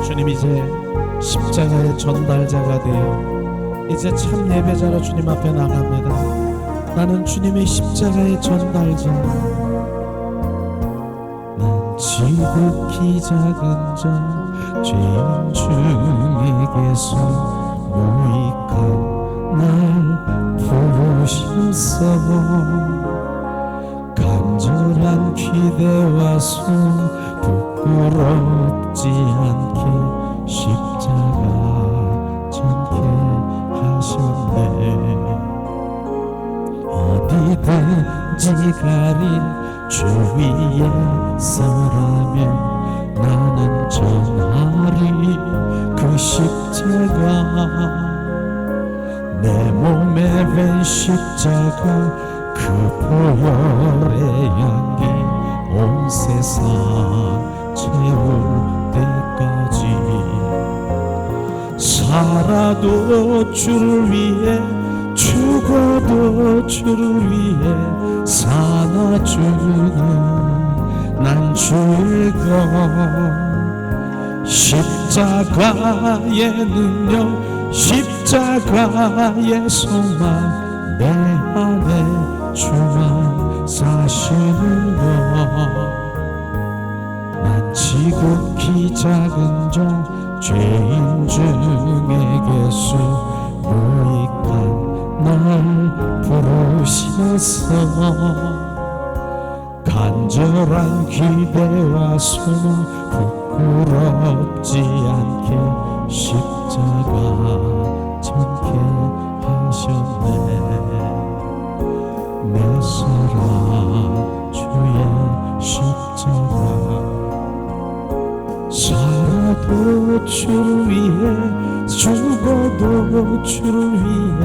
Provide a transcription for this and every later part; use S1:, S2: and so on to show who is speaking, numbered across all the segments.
S1: 주님 이제 십자가의 전달자가 되어 이제 참 예배자로 주님 앞에 나갑니다. 나는 주님의 십자가의 전달자. 난 지극히 작은 자 죄인 중에게서 무익한 날 부르셨어. 간절한 기대와 손 부끄럽지 않게 십자가 전케 하셨네. 어디든지 가린 주 위에 서라면 나는 전하리 그 십자가. 내 몸에 ven 십자가 그 보혈의 향기 온 세상 채울 때까지. 살아도 주를 위해 죽어도 주를 위해 사나 주는 난 주의 것. 십자가의 능력 십자가의 소망 내 안에 주만 사시는 것. 난 지극히 작은 자 죄인 중에게서 무익한 날 부르셔서 간절한 기대와 소망 부끄럽지 않게 십자가 전케 하셨네. 내 사랑 주의 십자가. 살아도 주를 위해 죽어도 주를 위해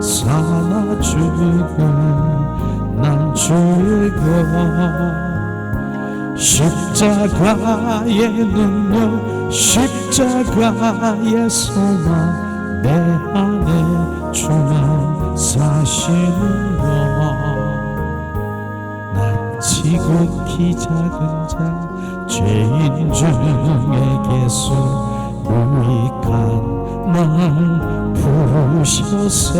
S1: 사나 죽은 난 주의 것. 십자가의 능력 십자가의 소망 내 안에 주만 사시는 것. 난 지극히 작은 자 죄인 중에게서 무익한 날 부르셔서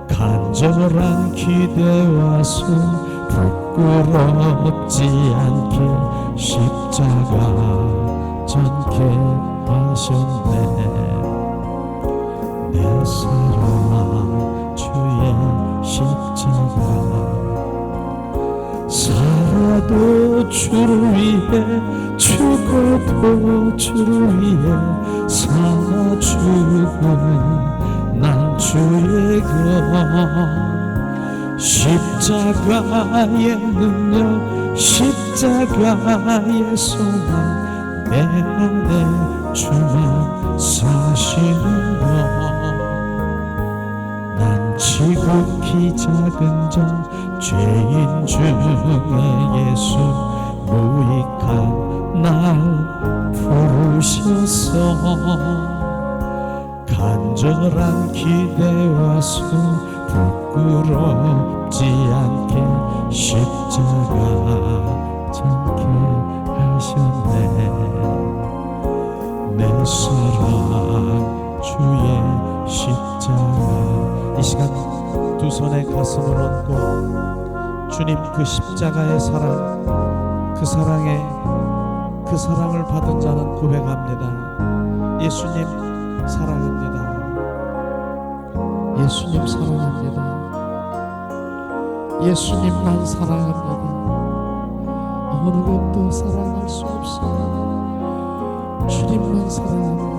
S1: 간절한 기대와 손 부끄럽지 않게 십자가 전케 하셨네. 내 사랑 주의 십자가. 살아도 주를 위해 죽어도 주를 위해 사나 죽은 난 주의 것. 십자가의 능력 십자가의 소망 내 안에 주만 사시는 것. 난 지극히 작은 자 죄인 중에 예수 무익한 날 부르셔서 간절한 기대와 손 부끄럽지 않게 십자가 전케 하셨네. 내 사랑 주의 십자가. 이 시간 두 손에 가슴을 얹고 주님 그 십자가의 사랑 그 사랑을 받은 자는 고백합니다. 예수님 사랑합니다. 예수님 사랑합니다. 예수님 난 사랑합니다. 어느 것도 사랑할 수 없습니다. 주님만 사랑합니다.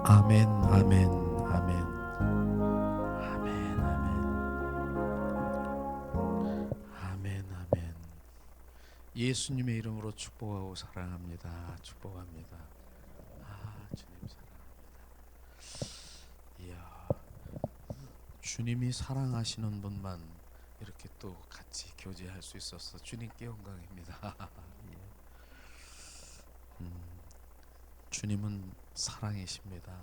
S1: 아멘, 아멘, 아멘, 아멘, 아멘, 아멘. 예수님의 이름으로 축복하고 사랑합니다. 축복합니다. 주님 사랑합니다. 이야, 주님이 사랑하시는 분만 이렇게 또 같이 교제할 수 있어서 주님께 영광입니다. 예. 주님은 사랑이십니다.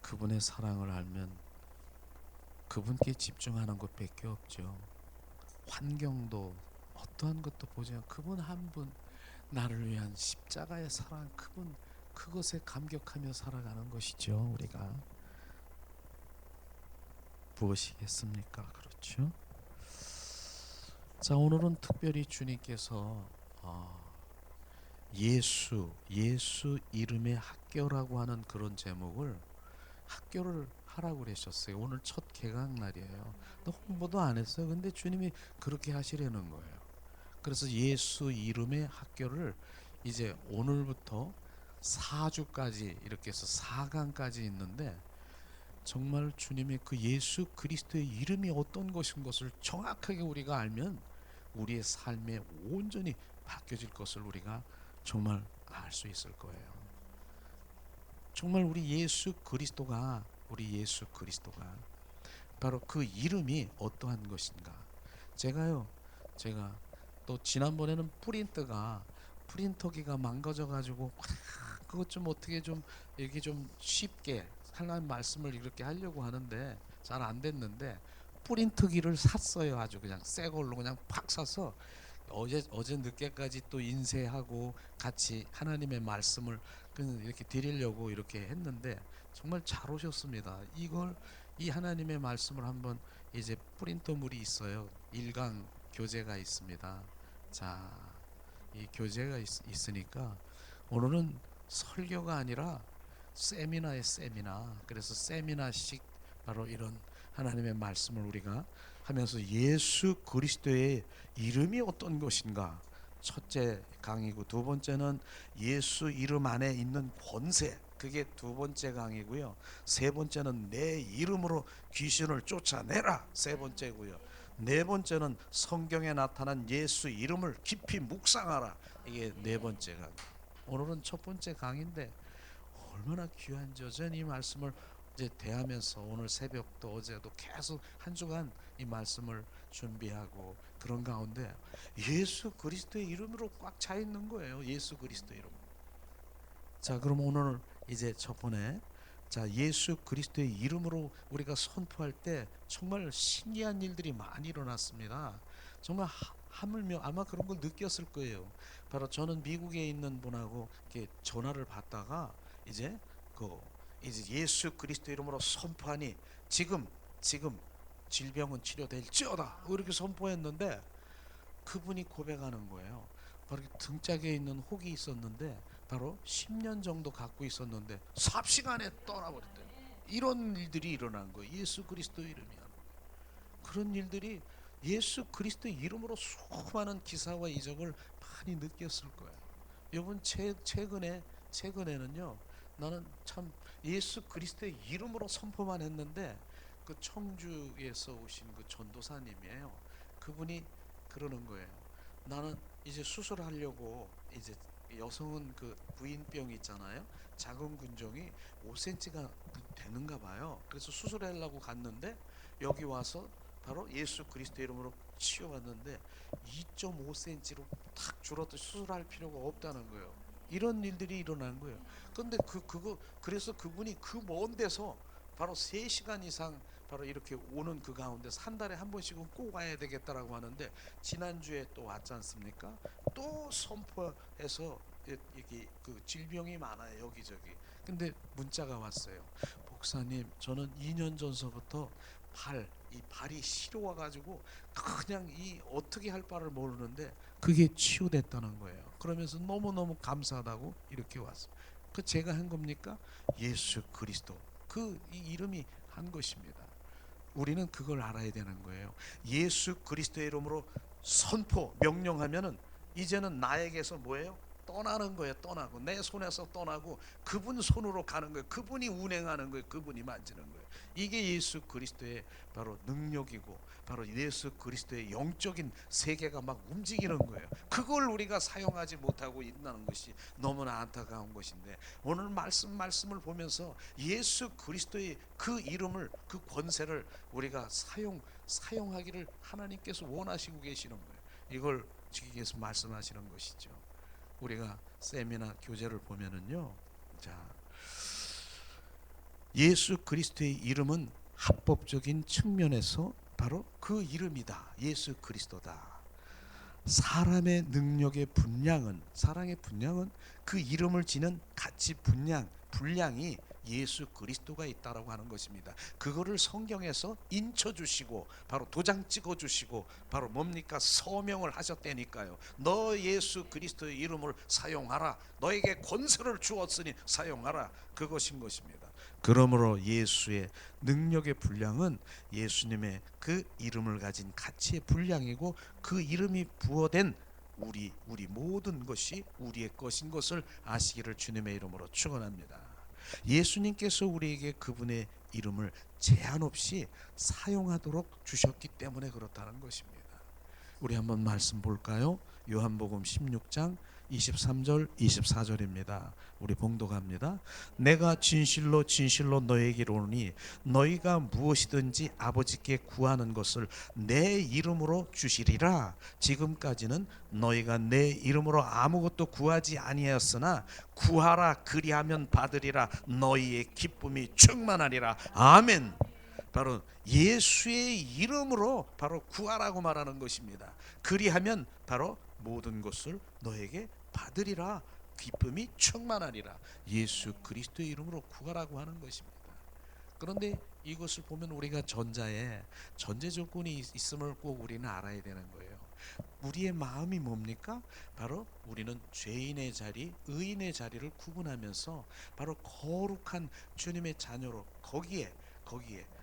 S1: 그분의 사랑을 알면 그분께 집중하는 것밖에 없죠. 환경도 어떠한 것도 보지 않고 그분 한 분, 나를 위한 십자가의 사랑, 그분, 그것에 감격하며 살아가는 것이죠. 우리가 무엇이겠습니까? 그렇죠? 자, 오늘은 특별히 주님께서 예수 이름의 학교라고 하는 그런 제목을 학교를 하라고 그러셨어요. 오늘 첫 개강 날이에요. 또 홍보도 안 했어요. 근데 주님이 그렇게 하시려는 거예요. 그래서 예수 이름의 학교를 이제 오늘부터 4주까지 이렇게 해서 4강까지 있는데, 정말 주님의 그 예수 그리스도의 이름이 어떤 것인 것을 정확하게 우리가 알면 우리의 삶에 온전히 바뀌어질 것을 우리가 정말 알 수 있을 거예요. 정말 우리 예수 그리스도가 바로 그 이름이 어떠한 것인가. 제가 또 지난번에는 프린터기가 망가져 가지고 그것 좀 어떻게 좀 이렇게 좀 쉽게 하나님 말씀을 이렇게 하려고 하는데 잘 안 됐는데, 프린터기를 샀어요. 아주 그냥 새 걸로 그냥 팍 사서 어제 늦게까지 또 인쇄하고 같이 하나님의 말씀을 이렇게 드리려고 이렇게 했는데 정말 잘 오셨습니다. 이 하나님의 말씀을 한번, 이제 프린터물이 있어요. 1강 교재가 있습니다. 자, 이 교재가 있으니까 오늘은 설교가 아니라 세미나의 세미나. 그래서 세미나식 바로 이런 하나님의 말씀을 우리가 하면서 예수 그리스도의 이름이 어떤 것인가, 첫째 강의고, 두 번째는 예수 이름 안에 있는 권세, 그게 두 번째 강의고요. 세 번째는 내 이름으로 귀신을 쫓아내라, 세 번째고요. 네 번째는 성경에 나타난 예수 이름을 깊이 묵상하라, 이게 네 번째 강의. 오늘은 첫 번째 강의인데 얼마나 귀한지. 저는 이 말씀을 이제 대하면서 오늘 새벽도 어제도 계속 한 주간 이 말씀을 준비하고 그런 가운데 예수 그리스도의 이름으로 꽉 차 있는 거예요. 예수 그리스도 이름. 자, 그럼 오늘 이제 첫 번에, 자, 예수 그리스도의 이름으로 우리가 선포할 때 정말 신기한 일들이 많이 일어났습니다. 정말 하물며 아마 그런 걸 느꼈을 거예요. 바로 저는 미국에 있는 분하고 이렇게 전화를 받다가 이제 예수 그리스도 이름으로 선포하니 지금 질병은 치료될지어다, 이렇게 선포했는데 그분이 고백하는 거예요. 바로 등짝에 있는 혹이 있었는데 바로 10년 정도 갖고 있었는데 삽시간에 떠나버렸대요. 이런 일들이 일어난 거예요. 예수 그리스도 이름이야. 그런 일들이 예수 그리스도의 이름으로 수많은 기사와 이적을 많이 느꼈을 거예요. 여러분, 최근에는요, 나는 참 예수 그리스도의 이름으로 선포만 했는데 그 청주에서 오신 그 전도사님이에요. 그분이 그러는 거예요. 나는 이제 수술하려고, 이제 여성은 그 부인병 있잖아요. 자궁근종이 5cm가 되는가 봐요. 그래서 수술하려고 갔는데 여기 와서 바로 예수 그리스도 이름으로 치유받는데 2.5cm로 탁 줄어도 수술할 필요가 없다는 거예요. 이런 일들이 일어난 거예요. 근데 그래서 그분이 그 먼 데서 바로 3시간 이상 바로 이렇게 오는 그 가운데서 한 달에 한 번씩은 꼭 와야 되겠다라고 하는데, 지난주에 또 왔지 않습니까? 또 선포해서 이게 그 질병이 많아요, 여기저기. 근데 문자가 왔어요. 목사님, 저는 2년 전서부터 이 발이 시려워 가지고 그냥 이 어떻게 할 바를 모르는데 그게 치유됐다는 거예요. 그러면서 너무너무 감사하다고 이렇게 왔어요. 그 제가 한 겁니까? 예수 그리스도, 이 이름이 한 것입니다. 우리는 그걸 알아야 되는 거예요. 예수 그리스도의 이름으로 선포, 명령하면은 이제는 나에게서 뭐예요? 떠나는 거예요. 떠나고 내 손에서 떠나고 그분 손으로 가는 거예요. 그분이 운행하는 거예요. 그분이 만지는 거예요. 이게 예수 그리스도의 바로 능력이고 바로 예수 그리스도의 영적인 세계가 막 움직이는 거예요. 그걸 우리가 사용하지 못하고 있다는 것이 너무나 안타까운 것인데, 오늘 말씀을 보면서 예수 그리스도의 그 이름을, 그 권세를 우리가 사용하기를 하나님께서 원하시고 계시는 거예요. 이걸 주님께서 말씀하시는 것이죠. 우리가 세미나 교재를 보면은요, 자, 예수 그리스도의 이름은 합법적인 측면에서 바로 그 이름이다. 예수 그리스도다. 사람의 능력의 분량은, 사랑의 분량은 그 이름을 지는 가치 분량이 예수 그리스도가 있다라고 하는 것입니다. 그거를 성경에서 인쳐 주시고 바로 도장 찍어 주시고 바로 뭡니까? 서명을 하셨다니까요. 너 예수 그리스도의 이름을 사용하라. 너에게 권세를 주었으니 사용하라. 그것인 것입니다. 그러므로 예수의 능력의 분량은 예수님의 그 이름을 가진 가치의 분량이고, 그 이름이 부어된 우리 모든 것이 우리의 것인 것을 아시기를 주님의 이름으로 축원합니다. 예수님께서 우리에게 그분의 이름을 제한 없이 사용하도록 주셨기 때문에 그렇다는 것입니다. 우리 한번 말씀 볼까요? 요한복음 16장 23절 24절입니다. 우리 봉독합니다. 내가 진실로 진실로 너에게 이르노니 너희가 무엇이든지 아버지께 구하는 것을 내 이름으로 주시리라. 지금까지는 너희가 내 이름으로 아무것도 구하지 아니하였으나 구하라, 그리하면 받으리라. 너희의 기쁨이 충만하리라. 아멘. 바로 예수의 이름으로 바로 구하라고 말하는 것입니다. 그리하면 바로 모든 것을 너에게 받으리라. 기쁨이 충만하리라. 예수 그리스도의 이름으로 구하라고 하는 것입니다. 그런데 이것을 보면 우리가 전제 조건이 있음을 꼭 우리는 알아야 되는 거예요. 우리의 마음이 뭡니까? 바로 우리는 죄인의 자리, 의인의 자리를 구분하면서 바로 거룩한 주님의 자녀로 거기에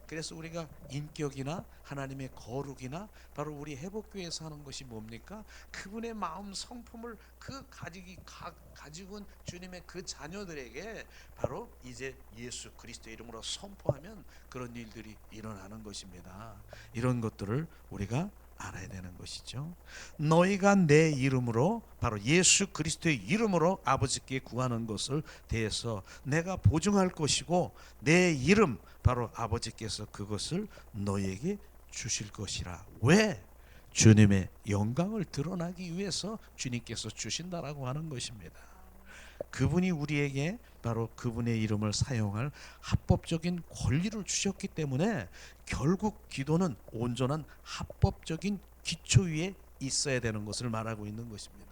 S1: 그래서 우리가 인격이나 하나님의 거룩이나 바로 우리 회복교회에서 하는 것이 뭡니까? 그분의 마음 성품을 가지고 온 주님의 그 자녀들에게 바로 이제 예수 그리스도의 이름으로 선포하면 그런 일들이 일어나는 것입니다. 이런 것들을 우리가 알아야 되는 것이죠. 너희가 내 이름으로, 바로 예수 그리스도의 이름으로 아버지께 구하는 것을 대해서 내가 보증할 것이고, 내 이름 바로 아버지께서 그것을 너희에게 주실 것이라. 왜? 주님의 영광을 드러나기 위해서 주님께서 주신다라고 하는 것입니다. 그분이 우리에게 바로 그분의 이름을 사용할 합법적인 권리를 주셨기 때문에 결국 기도는 온전한 합법적인 기초 위에 있어야 되는 것을 말하고 있는 것입니다.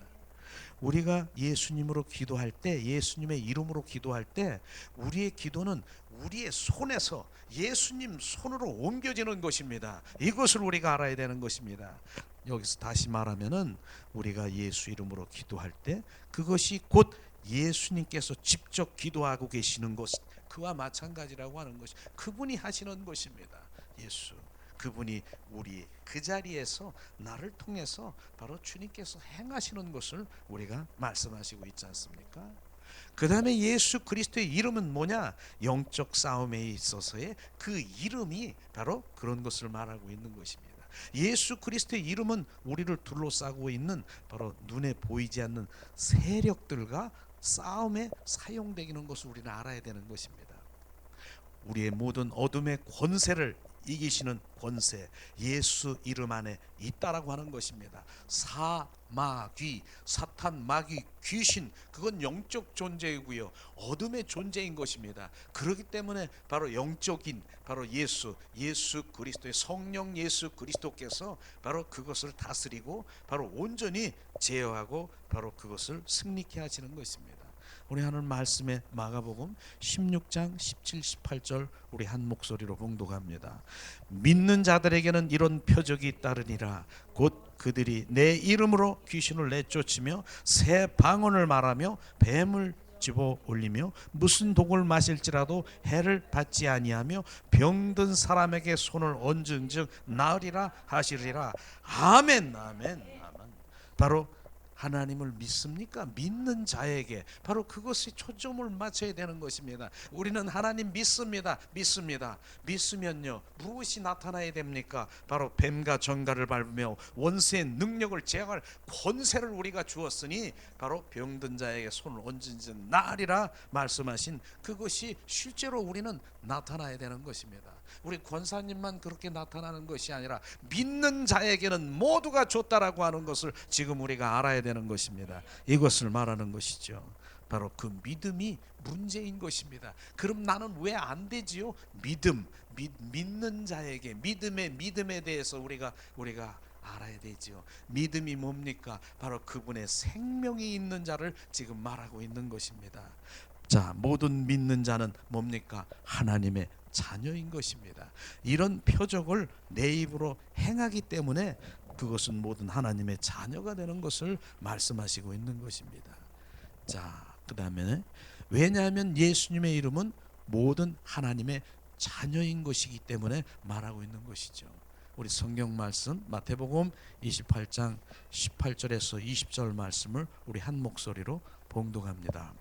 S1: 우리가 예수님으로 기도할 때, 예수님의 이름으로 기도할 때 우리의 기도는 우리의 손에서 예수님 손으로 옮겨지는 것입니다. 이것을 우리가 알아야 되는 것입니다. 여기서 다시 말하면은 우리가 예수 이름으로 기도할 때 그것이 곧 예수님께서 직접 기도하고 계시는 것, 그와 마찬가지라고 하는 것이 그분이 하시는 것입니다. 예수 그분이 우리 그 자리에서 나를 통해서 바로 주님께서 행하시는 것을 우리가 말씀하시고 있지 않습니까? 그 다음에 예수 그리스도의 이름은 뭐냐? 영적 싸움에 있어서의 그 이름이 바로 그런 것을 말하고 있는 것입니다. 예수 그리스도의 이름은 우리를 둘러싸고 있는 바로 눈에 보이지 않는 세력들과 싸움에 사용되는 것을 우리는 알아야 되는 것입니다. 우리의 모든 어둠의 권세를 이기시는 권세, 예수 이름 안에 있다라고 하는 것입니다. 사마귀, 사탄, 마귀, 귀신, 그건 영적 존재이고요, 어둠의 존재인 것입니다. 그렇기 때문에 바로 영적인 바로 예수 그리스도의 성령 예수 그리스도께서 바로 그것을 다스리고 바로 온전히 제어하고 바로 그것을 승리케 하시는 것입니다. 우리 하는 말씀의 마가복음 16장 17, 18절 우리 한 목소리로 봉독합니다. 믿는 자들에게는 이런 표적이 따르니라. 곧 그들이 내 이름으로 귀신을 내쫓으며 새 방언을 말하며 뱀을 집어 올리며 무슨 독을 마실지라도 해를 받지 아니하며 병든 사람에게 손을 얹은즉 나으리라 하시리라. 아멘, 아멘, 아멘. 바로 하나님을 믿습니까? 믿는 자에게 바로 그것이 초점을 맞춰야 되는 것입니다. 우리는 하나님 믿습니다. 믿으면요 무엇이 나타나야 됩니까? 바로 뱀과 정갈을 밟으며 원수의 능력을 제어할 권세를 우리가 주었으니 바로 병든 자에게 손을 얹은 나으리라 말씀하신 그것이 실제로 우리는 나타나야 되는 것입니다. 우리 권사님만 그렇게 나타나는 것이 아니라 믿는 자에게는 모두가 줬다라고 하는 것을 지금 우리가 알아야 되는 것입니다. 이것을 말하는 것이죠. 바로 그 믿음이 문제인 것입니다. 그럼 나는 왜 안 되지요? 믿는 자에게 믿음에 대해서 우리가 알아야 되지요. 믿음이 뭡니까? 바로 그분의 생명이 있는 자를 지금 말하고 있는 것입니다. 자, 모든 믿는 자는 뭡니까? 하나님의 자녀인 것입니다. 이런 표적을 내 입으로 행하기 때문에 그것은 모든 하나님의 자녀가 되는 것을 말씀하시고 있는 것입니다. 자, 그 다음에 왜냐하면 예수님의 이름은 모든 하나님의 자녀인 것이기 때문에 말하고 있는 것이죠. 우리 성경 말씀 마태복음 28장 18절에서 20절 말씀을 우리 한 목소리로 봉독합니다.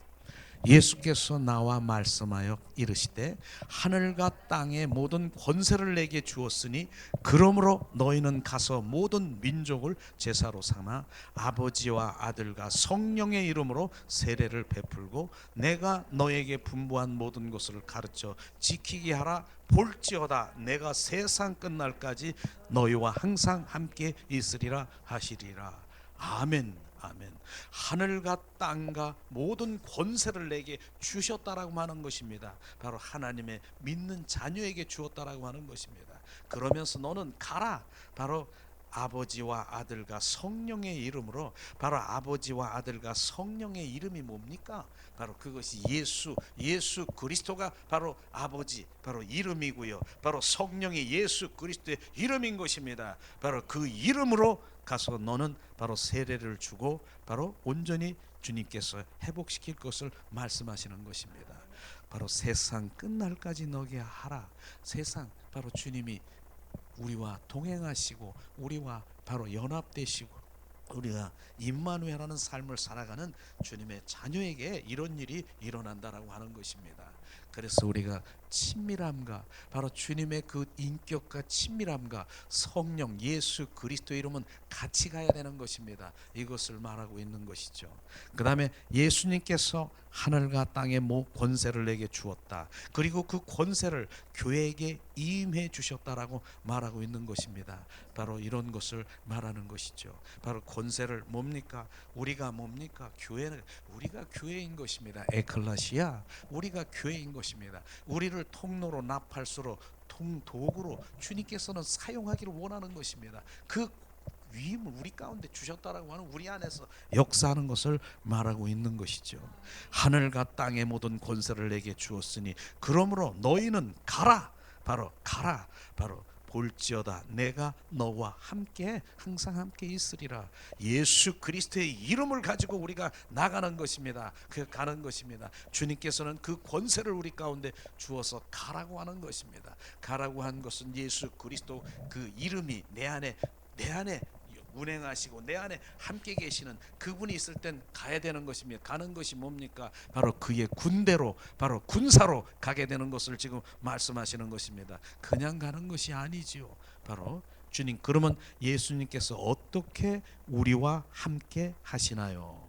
S1: 예수께서 나와 말씀하여 이르시되 하늘과 땅의 모든 권세를 내게 주었으니 그러므로 너희는 가서 모든 민족을 제사로 삼아 아버지와 아들과 성령의 이름으로 세례를 베풀고 내가 너에게 분부한 모든 것을 가르쳐 지키게 하라. 볼지어다 내가 세상 끝날까지 너희와 항상 함께 있으리라 하시리라. 아멘. 아멘. 하늘과 땅과 모든 권세를 내게 주셨다라고 하는 것입니다. 바로 하나님의 믿는 자녀에게 주었다라고 하는 것입니다. 그러면서 너는 가라. 바로 아버지와 아들과 성령의 이름으로. 바로 아버지와 아들과 성령의 이름이 뭡니까? 바로 그것이 예수 그리스도가 바로 아버지 바로 이름이고요. 바로 성령이 예수 그리스도의 이름인 것입니다. 바로 그 이름으로 가서 너는 바로 세례를 주고 바로 온전히 주님께서 회복시킬 것을 말씀하시는 것입니다. 바로 세상 끝날까지 너게 하라. 세상 바로 주님이 우리와 동행하시고 우리와 바로 연합되시고 우리가 임마누엘하는 삶을 살아가는 주님의 자녀에게 이런 일이 일어난다라고 하는 것입니다. 그래서 우리가 친밀함과 바로 주님의 그 인격과 친밀함과 성령 예수 그리스도 이름은 같이 가야 되는 것입니다. 이것을 말하고 있는 것이죠. 그 다음에 예수님께서 하늘과 땅의 권세를 내게 주었다. 그리고 그 권세를 교회에게 임해 주셨다라고 말하고 있는 것입니다. 바로 이런 것을 말하는 것이죠. 바로 권세를 뭡니까? 우리가 뭡니까? 교회는 우리가 교회인 것입니다. 에클레시아 우리가 교회인 것입니다. 우리를 통로로 나팔수로 통도구로 주님께서는 사용하기를 원하는 것입니다. 그 위임을 우리 가운데 주셨다라고 하는 우리 안에서 역사하는 것을 말하고 있는 것이죠. 하늘과 땅의 모든 권세를 내게 주었으니 그러므로 너희는 가라. 바로 가라. 바로 볼지어다 내가 너와 함께 항상 함께 있으리라. 예수 그리스도의 이름을 가지고 우리가 나가는 것입니다. 그 가는 것입니다. 주님께서는 그 권세를 우리 가운데 주어서 가라고 하는 것입니다. 가라고 한 것은 예수 그리스도 그 이름이 내 안에 운행하시고 내 안에 함께 계시는 그분이 있을 땐 가야 되는 것입니다. 가는 것이 뭡니까? 바로 그의 군대로 바로 군사로 가게 되는 것을 지금 말씀하시는 것입니다. 그냥 가는 것이 아니지요. 바로 주님 그러면 예수님께서 어떻게 우리와 함께 하시나요?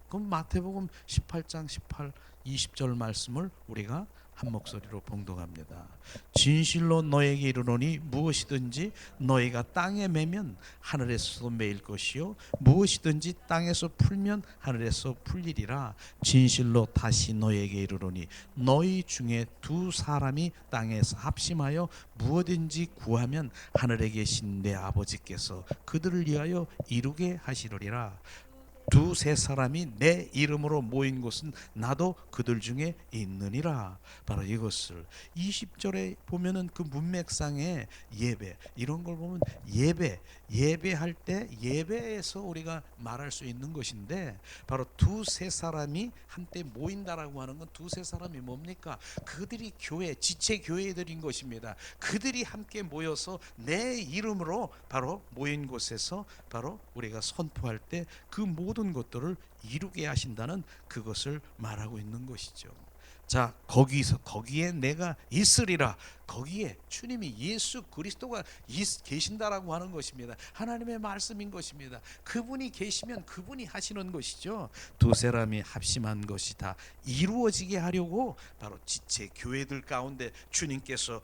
S1: 그럼 마태복음 18장 18, 20절 말씀을 우리가 한 목소리로 봉독합니다. 진실로 너에게 이르노니 무엇이든지 너희가 땅에 매면 하늘에서 매일 것이요 무엇이든지 땅에서 풀면 하늘에서 풀리리라. 진실로 다시 너에게 이르노니 너희 중에 두 사람이 땅에서 합심하여 무엇든지 구하면 하늘에 계신 내 아버지께서 그들을 위하여 이루게 하시리라. 두세 사람이 내 이름으로 모인 곳은 나도 그들 중에 있느니라. 바로 이것을 20절에 보면은 그 문맥상의 예배 이런 걸 보면 예배할 때 예배에서 우리가 말할 수 있는 것인데 바로 두세 사람이 한때 모인다라고 하는 건 두세 사람이 뭡니까? 그들이 교회 지체 교회들인 것입니다. 그들이 함께 모여서 내 이름으로 바로 모인 곳에서 바로 우리가 선포할 때 그 모든 모든 것들을 이루게 하신다는 그것을 말하고 있는 것이죠. 자, 거기에 내가 있으리라. 거기에 주님이 예수 그리스도가 계신다라고 하는 것입니다. 하나님의 말씀인 것입니다. 그분이 계시면 그분이 하시는 것이죠. 두 사람이 합심한 것이 다 이루어지게 하려고 바로 지체 교회들 가운데 주님께서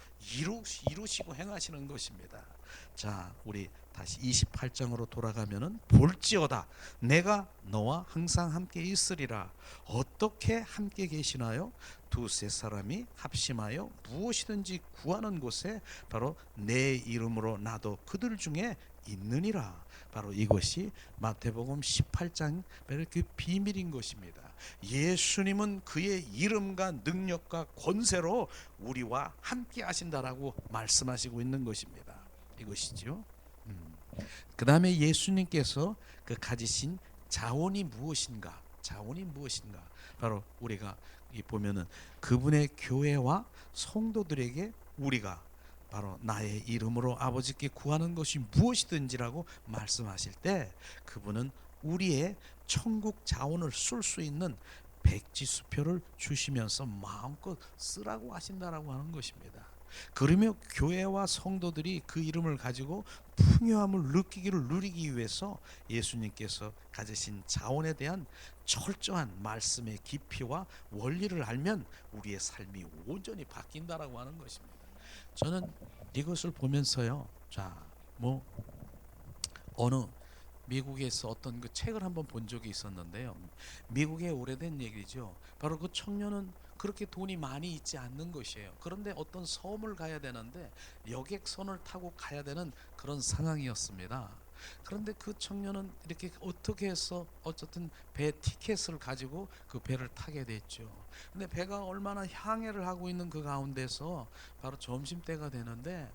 S1: 이루시고 행하시는 것입니다. 자, 우리 다시 28장으로 돌아가면은 볼지어다 내가 너와 항상 함께 있으리라. 어떻게 함께 계시나요? 두세 사람이 합심하여 무엇이든지 구하는 곳에 바로 내 이름으로 나도 그들 중에 있느니라. 바로 이것이 마태복음 18장의 그 비밀인 것입니다. 예수님은 그의 이름과 능력과 권세로 우리와 함께 하신다라고 말씀하시고 있는 것입니다. 이것이죠. 그 다음에 예수님께서 그 가지신 자원이 무엇인가? 자원이 무엇인가? 바로 우리가 보면은 그분의 교회와 성도들에게 우리가 바로 나의 이름으로 아버지께 구하는 것이 무엇이든지라고 말씀하실 때 그분은 우리의 천국 자원을 쓸 수 있는 백지수표를 주시면서 마음껏 쓰라고 하신다라고 하는 것입니다. 그러며 교회와 성도들이 그 이름을 가지고 풍요함을 누리기 위해서 예수님께서 가지신 자원에 대한 철저한 말씀의 깊이와 원리를 알면 우리의 삶이 온전히 바뀐다라고 하는 것입니다. 저는 이것을 보면서요. 자, 어느 미국에서 어떤 그 책을 한번 본 적이 있었는데요. 미국의 오래된 얘기죠. 바로 그 청년은 그렇게 돈이 많이 있지 않는 것이에요. 그런데 어떤 섬을 가야 되는데 여객선을 타고 가야 되는 그런 상황이었습니다. 그런데 그 청년은 이렇게 어떻게 해서 어쨌든 배 티켓을 가지고 그 배를 타게 됐죠. 근데 배가 얼마나 향해를 하고 있는 그 가운데서 바로 점심때가 되는데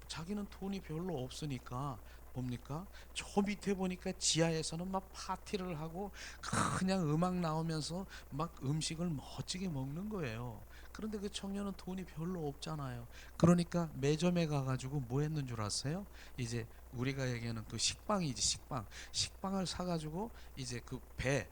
S1: 자기는 돈이 별로 없으니까 뭡니까? 저 밑에 보니까 지하에서는 막 파티를 하고 그냥 음악 나오면서 막 음식을 멋지게 먹는 거예요. 그런데 그 청년은 돈이 별로 없잖아요. 그러니까 매점에 가가지고 뭐 했는 줄 아세요? 이제 우리가 얘기하는 그 식빵이지, 식빵을 사가지고 이제 그 배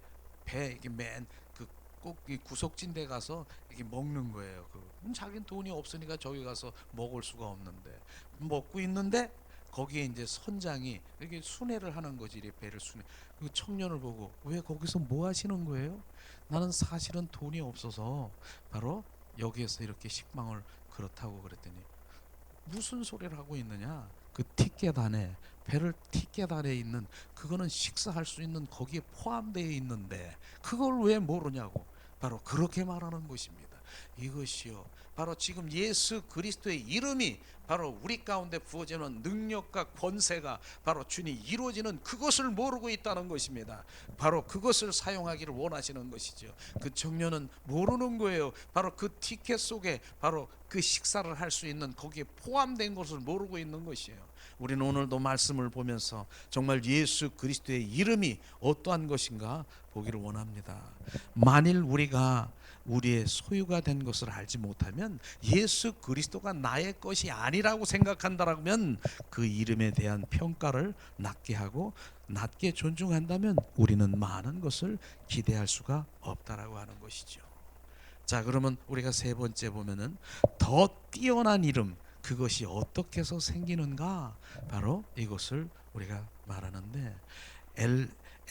S1: 이게 맨 그 꼭 구석진 데 가서 이렇게 먹는 거예요. 자기는 돈이 없으니까 저기 가서 먹을 수가 없는데 먹고 있는데 거기에 이제 선장이 이렇게 순회를 하는 거지. 이렇게 배를 순회. 그 청년을 보고 왜 거기서 뭐 하시는 거예요? 나는 사실은 돈이 없어서 바로 여기에서 이렇게 식빵을 그렇다고 그랬더니 무슨 소리를 하고 있느냐? 그 티켓 안에 배를 티켓 안에 있는 그거는 식사할 수 있는 거기에 포함되어 있는데 그걸 왜 모르냐고 바로 그렇게 말하는 것입니다. 이것이요 바로 지금 예수 그리스도의 이름이 바로 우리 가운데 부어지는 능력과 권세가 바로 주님 이루어지는 그것을 모르고 있다는 것입니다. 바로 그것을 사용하기를 원하시는 것이죠. 그 청년은 모르는 거예요. 바로 그 티켓 속에 바로 그 식사를 할 수 있는 거기에 포함된 것을 모르고 있는 것이에요. 우리는 오늘도 말씀을 보면서 정말 예수 그리스도의 이름이 어떠한 것인가 보기를 원합니다. 만일 우리가 우리의 소유가 된 것을 알지 못하면 예수 그리스도가 나의 것이 아니라고 생각한다면 그 이름에 대한 평가를 낮게 하고 낮게 존중한다면 우리는 많은 것을 기대할 수가 없다라고 하는 것이죠. 자, 그러면 우리가 세 번째 보면은 더 뛰어난 이름 그것이 어떻게 해서 생기는가 바로 이것을 우리가 말하는데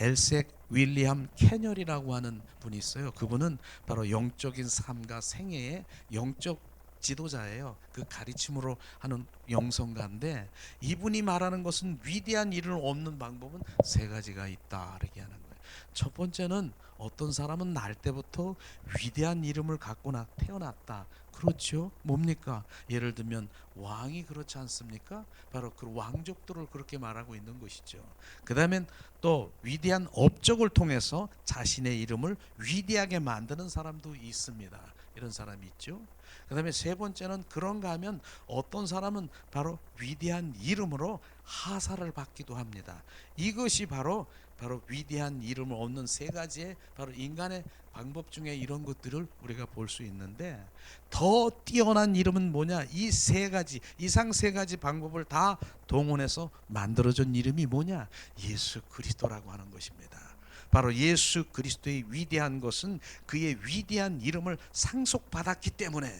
S1: 엘색 윌리엄 캐널이라고 하는 분이 있어요. 그분은 바로 영적인 삶과 생애의 영적 지도자예요. 그 가르침으로 하는 영성가인데 이분이 말하는 것은 위대한 일을 얻는 방법은 세 가지가 있다 이렇게 하는 거예요. 첫 번째는 어떤 사람은 날 때부터 위대한 이름을 갖고 태어났다. 그렇죠. 뭡니까? 예를 들면 왕이 그렇지 않습니까? 바로 그 왕족들을 그렇게 말하고 있는 것이죠. 그 다음엔 또 위대한 업적을 통해서 자신의 이름을 위대하게 만드는 사람도 있습니다. 이런 사람이 있죠. 그 다음에 세 번째는 그런가 하면 어떤 사람은 바로 위대한 이름으로 하사를 받기도 합니다. 이것이 바로 바로 위대한 이름을 얻는 세 가지의 바로 인간의 방법 중에 이런 것들을 우리가 볼 수 있는데, 더 뛰어난 이름은 뭐냐? 이 세 가지 이상 세 가지 방법을 다 동원해서 만들어진 이름이 뭐냐? 예수 그리스도라고 하는 것입니다. 바로 예수 그리스도의 위대한 것은 그의 위대한 이름을 상속받았기 때문에,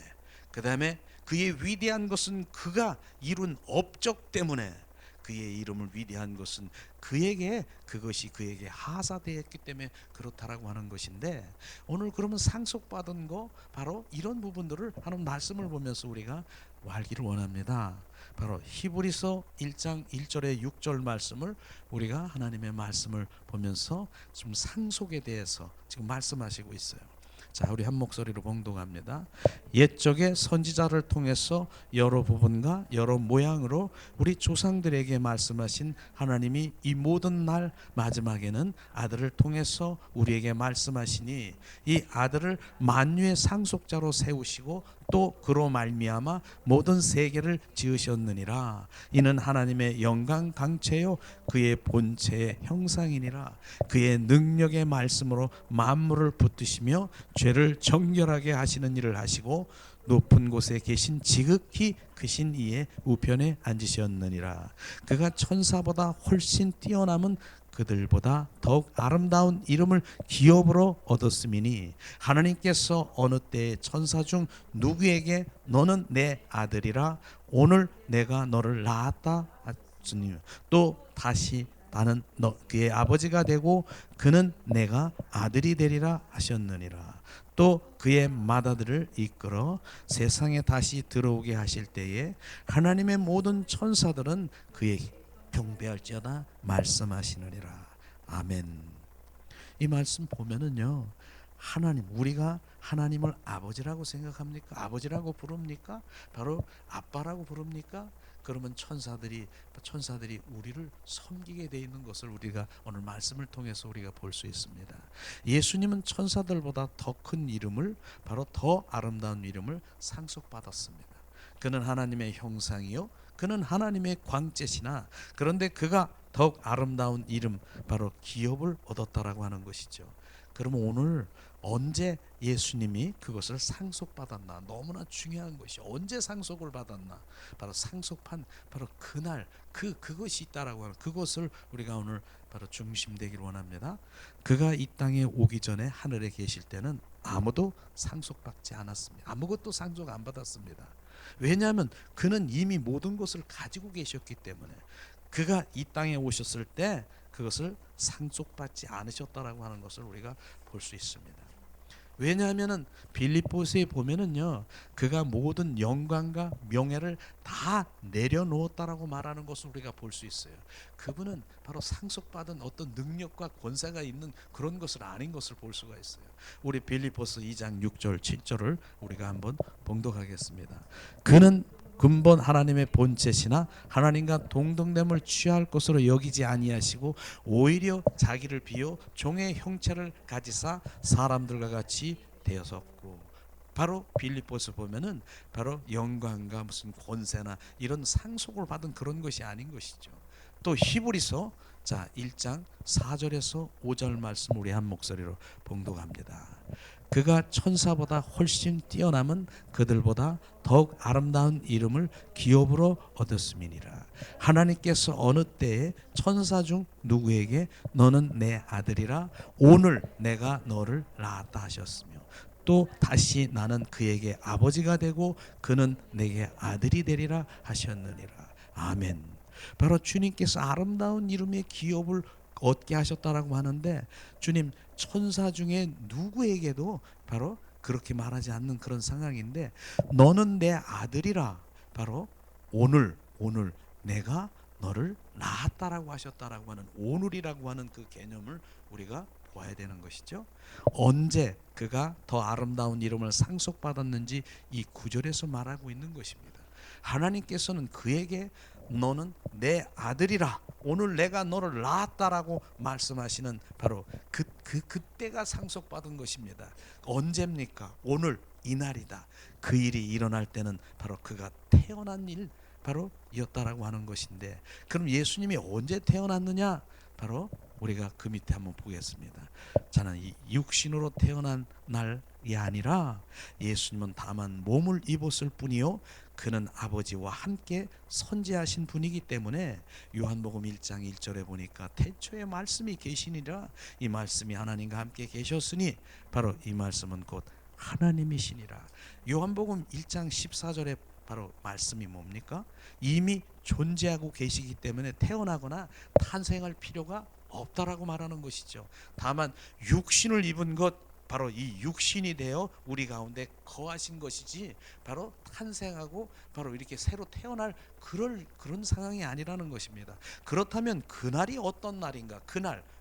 S1: 그 다음에 그의 위대한 것은 그가 이룬 업적 때문에, 그의 이름을 위대한 것은 그것이 그에게 하사되었기 때문에 그렇다라고 하는 것인데, 오늘 그러면 상속받은 거 바로 이런 부분들을 하는 말씀을 보면서 우리가 알기를 원합니다. 바로 히브리서 1장 1절에 6절 말씀을 우리가 하나님의 말씀을 보면서 지금 상속에 대해서 지금 말씀하시고 있어요. 자, 우리 한 목소리로 봉독합니다. 옛적의 선지자를 통해서 여러 부분과 여러 모양으로 우리 조상들에게 말씀하신 하나님이 이 모든 날 마지막에는 아들을 통해서 우리에게 말씀하시니, 이 아들을 만유의 상속자로 세우시고 또 그로 말미암아 모든 세계를 지으셨느니라. 이는 하나님의 영광 강체요 그의 본체의 형상이니라. 그의 능력의 말씀으로 만물을 붙드시며 죄를 정결하게 하시는 일을 하시고 높은 곳에 계신 지극히 크신 이의 우편에 앉으셨느니라. 그가 천사보다 훨씬 뛰어남은 그들보다 더욱 아름다운 이름을 기업으로 얻었음이니, 하나님께서 어느 때에 천사 중 누구에게 너는 내 아들이라 오늘 내가 너를 낳았다 하시니, 또 다시 나는 그의 아버지가 되고 그는 내가 아들이 되리라 하셨느니라. 또 그의 맏아들을 이끌어 세상에 다시 들어오게 하실 때에 하나님의 모든 천사들은 그에게 경배할지어다 말씀하시느니라. 아멘. 이 말씀 보면은요, 하나님, 우리가 하나님을 아버지라고 생각합니까? 아버지라고 부릅니까? 바로 아빠라고 부릅니까? 그러면 천사들이 우리를 섬기게 돼 있는 것을 우리가 오늘 말씀을 통해서 우리가 볼 수 있습니다. 예수님은 천사들보다 더 큰 이름을, 바로 더 아름다운 이름을 상속받았습니다. 그는 하나님의 형상이요 그는 하나님의 광채시나, 그런데 그가 더욱 아름다운 이름, 바로 기업을 얻었다라고 하는 것이죠. 그러면 오늘 언제 예수님이 그것을 상속받았나? 너무나 중요한 것이 언제 상속을 받았나? 바로 상속한 바로 그날 그것이 있다라고 하는 그것을 우리가 오늘 바로 중심되기를 원합니다. 그가 이 땅에 오기 전에 하늘에 계실 때는 아무도 상속받지 않았습니다. 아무것도 상속 안 받았습니다. 왜냐하면 그는 이미 모든 것을 가지고 계셨기 때문에, 그가 이 땅에 오셨을 때 그것을 상속받지 않으셨다라고 하는 것을 우리가 볼 수 있습니다. 왜냐하면은 빌립보서에 보면은요, 그가 모든 영광과 명예를 다 내려놓았다라고 말하는 것을 우리가 볼 수 있어요. 그분은 바로 상속받은 어떤 능력과 권세가 있는 그런 것을 아닌 것을 볼 수가 있어요. 우리 빌립보서 2장 6절 7절을 우리가 한번 봉독하겠습니다. 그는 근본 하나님의 본체시나 하나님과 동등됨을 취할 것으로 여기지 아니하시고 오히려 자기를 비워 종의 형체를 가지사 사람들과 같이 되었었고, 바로 빌립보서 보면은 바로 영광과 무슨 권세나 이런 상속을 받은 그런 것이 아닌 것이죠. 또 히브리서 1장 4절에서 5절 말씀 우리 한 목소리로 봉독합니다. 그가 천사보다 훨씬 뛰어남은 그들보다 더욱 아름다운 이름을 기업으로 얻었음이니라. 하나님께서 어느 때에 천사 중 누구에게 너는 내 아들이라 오늘 내가 너를 낳았다 하셨으며, 또 다시 나는 그에게 아버지가 되고 그는 내게 아들이 되리라 하셨느니라. 아멘. 바로 주님께서 아름다운 이름의 기업을 얻게 하셨다라고 하는데, 주님 천사 중에 누구에게도 바로 그렇게 말하지 않는 그런 상황인데, 너는 내 아들이라 바로 오늘 내가 너를 낳았다라고 하셨다라고 하는 오늘이라고 하는 그 개념을 우리가 보아야 되는 것이죠. 언제 그가 더 아름다운 이름을 상속받았는지 이 구절에서 말하고 있는 것입니다. 하나님께서는 그에게 너는 내 아들이라 오늘 내가 너를 낳았다라고 말씀하시는 바로 그때가 상속받은 것입니다. 언제입니까? 오늘 이날이다. 그 일이 일어날 때는 바로 그가 태어난 일 바로 이었다라고 하는 것인데, 그럼 예수님이 언제 태어났느냐? 바로 우리가 그 밑에 한번 보겠습니다. 저는 이 육신으로 태어난 날이 아니라 예수님은 다만 몸을 입었을 뿐이요 그는 아버지와 함께 선지하신 분이기 때문에 요한복음 1장 1절에 보니까 태초에 말씀이 계시니라 이 말씀이 하나님과 함께 계셨으니 바로 이 말씀은 곧 하나님이시니라. 요한복음 1장 14절에 바로 말씀이 뭡니까? 이미 존재하고 계시기 때문에 태어나거나 탄생할 필요가 없다라고 말하는 것이죠. 다만 육신을 입은 것 바로 이 육신이 되어 우리 가운데 거하신 것이지 바로 탄생하고 바로 이렇게 새로 태어날 그런 상황이 아니라는 것입니다. 그렇다면 그날이 어떤 날인가?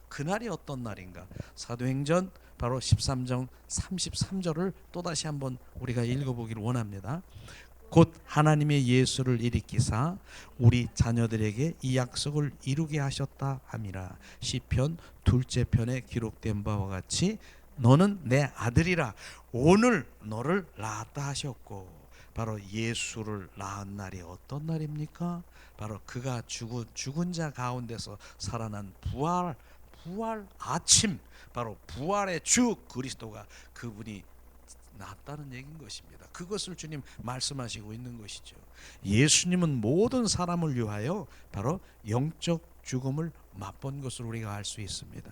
S1: 그날이 어떤 날인가? 사도행전 바로 13장 33절을 또다시 한번 우리가 읽어보기를 원합니다. 곧 하나님의 예수를 일으키사 우리 자녀들에게 이 약속을 이루게 하셨다 함이라. 시편 둘째 편에 기록된 바와 같이 너는 내 아들이라 오늘 너를 낳았다 하셨고 바로 예수를 낳은 날이 어떤 날입니까? 바로 그가 죽은 자 가운데서 살아난 부활 아침 바로 부활의 주 그리스도가 그분이 낫다는 얘기인 것입니다. 그것을 주님 말씀하시고 있는 것이죠. 예수님은 모든 사람을 위하여 바로 영적 죽음을 맛본 것을 우리가 알 수 있습니다.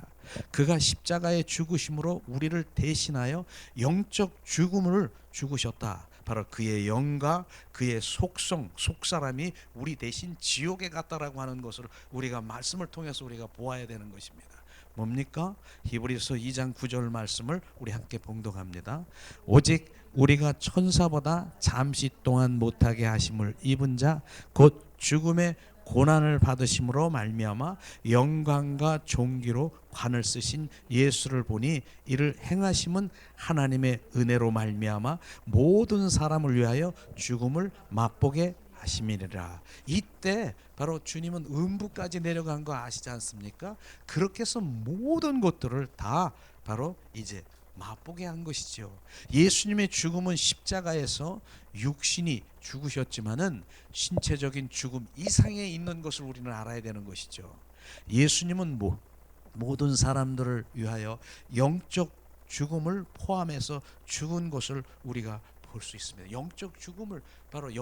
S1: 그가 십자가의 죽으심으로 우리를 대신하여 영적 죽음을 죽으셨다. 바로 그의 영과 그의 속사람이 우리 대신 지옥에 갔다라고 하는 것을 우리가 말씀을 통해서 우리가 보아야 되는 것입니다. 뭡니까? 히브리서 2장 9절 말씀을 우리 함께 봉독합니다. 오직 우리가 천사보다 잠시 동안 못하게 하심을 입은 자 곧 죽음의 고난을 받으심으로 말미암아 영광과 존귀로 관을 쓰신 예수를 보니 이를 행하심은 하나님의 은혜로 말미암아 모든 사람을 위하여 죽음을 맛보게 하심이니라. 이때 바로 주님은 음부까지 내려간 거 아시지 않습니까? 그렇게 해서 모든 것들을 다 바로 이제 맛보게 한 것이죠. 예수님의 죽음은 십자가에서 육신이 죽으셨지만은 신체적인 죽음 이상에 있는 것을 우리는 알아야 되는 것이죠. 예수님은 모든 사람들을 위하여 영적 죽음을 포함해서 죽은 것을 우리가 볼 수 있습니다. 영적 죽음을 바로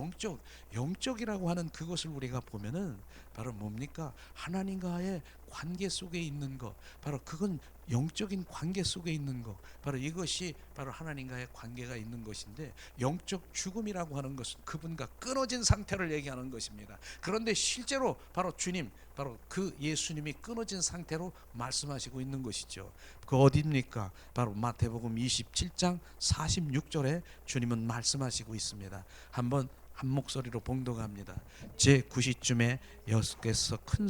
S1: 영적이라고 하는 그것을 우리가 보면은 바로 뭡니까? 하나님과의 관계 속에 있는 것, 바로 그건 영적인 관계 속에 있는 것, 바로 이것이 바로 하나님과의 관계가 있는 것인데 영적 죽음이라고 하는 것은 그분과 끊어진 상태를 얘기하는 것입니다. 그런데 실제로 바로 주님, 바로 그 예수님이 끊어진 상태로 말씀하시고 있는 것이죠. 그 어디입니까? 바로 마태복음 27장 46절에 주님은 말씀하시고 있습니다. 한번 한 목소리로 봉독합니다. 제 9시쯤에 여호와께서 큰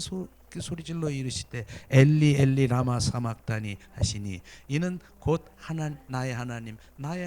S1: 소리질러 이르시되 엘리 엘리 라마 사막다니 하시니 이는 곧 나의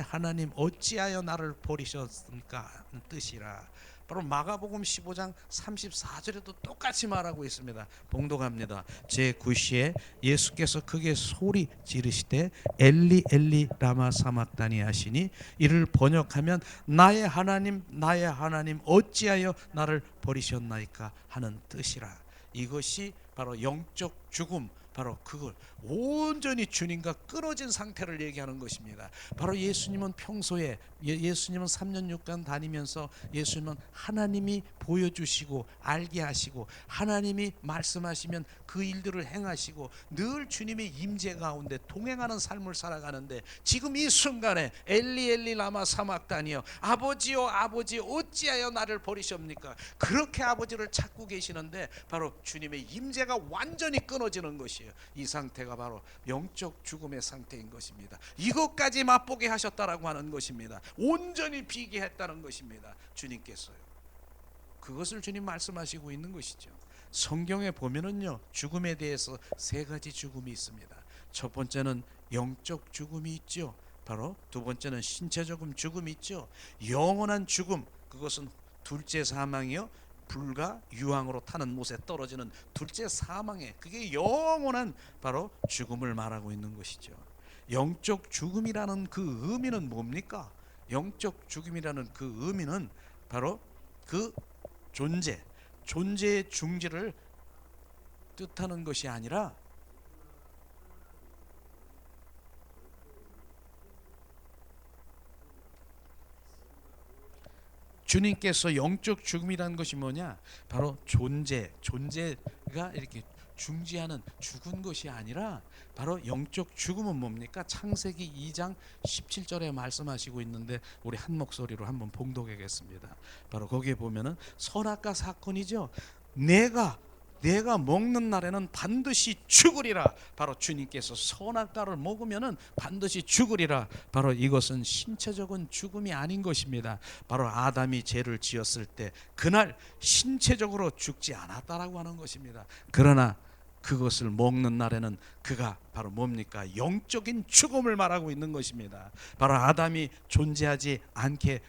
S1: 하나님 어찌하여 나를 버리셨습니까 하는 뜻이라. 바로 마가복음 15장 34절에도 똑같이 말하고 있습니다. 봉독합니다. 제 9시에 예수께서 크게 소리 지르시되 엘리 엘리 라마 사막다니 하시니 이를 번역하면 나의 하나님 어찌하여 나를 버리셨나이까 하는 뜻이라. 이것이 바로 영적 죽음, 바로 그걸 온전히 주님과 끊어진 상태를 얘기하는 것입니다. 바로 예수님은 평소에 예수님은 3년 6개월 다니면서 예수님은 하나님이 보여주시고 알게 하시고 하나님이 말씀하시면 그 일들을 행하시고 늘 주님의 임재 가운데 동행하는 삶을 살아가는데 지금 이 순간에 엘리 엘리 라마 사막다니여 아버지여 아버지 어찌하여 나를 버리십니까? 그렇게 아버지를 찾고 계시는데 바로 주님의 임재가 완전히 끊어지는 것이에요. 이 상태가 바로 영적 죽음의 상태인 것입니다. 이것까지 맛보게 하셨다라고 하는 것입니다. 온전히 비게 했다는 것입니다. 주님께서요. 그것을 주님 말씀하시고 있는 것이죠. 성경에 보면은요, 죽음에 대해서 세 가지 죽음이 있습니다. 첫 번째는 영적 죽음이 있죠. 바로 두 번째는 신체적 죽음이 있죠. 영원한 죽음, 그것은 둘째 사망이요, 불과 유황으로 타는 못에 떨어지는 둘째 사망에, 그게 영원한 바로 죽음을 말하고 있는 것이죠. 영적 죽음이라는 그 의미는 뭡니까? 영적 죽음이라는 그 의미는 바로 그 존재의 중지를 뜻하는 것이 아니라 주님께서 영적 죽음이라는 것이 뭐냐? 바로 존재가 이렇게 중지하는 죽은 것이 아니라 바로 영적 죽음은 뭡니까? 창세기 2장 17절에 말씀하시고 있는데 우리 한 목소리로 한번 봉독하겠습니다. 바로 거기에 보면은 선악과 사건이죠. 내가 먹는 날에는 반드시 죽으리라. 바로 주님께서 선악과를 먹으면은 반드시 죽으리라. 바로 이것은 신체적인 죽음이 아닌 것입니다. 바로 아담이 죄를 지었을 때 그날 신체적으로 죽지 않았다라고 하는 것입니다. 그러나 그것을 먹는 날에는 그가 바로 뭡니까? 영적인 죽음을 말하고 있는 것입니다. 바로 아담이 존재하지 않게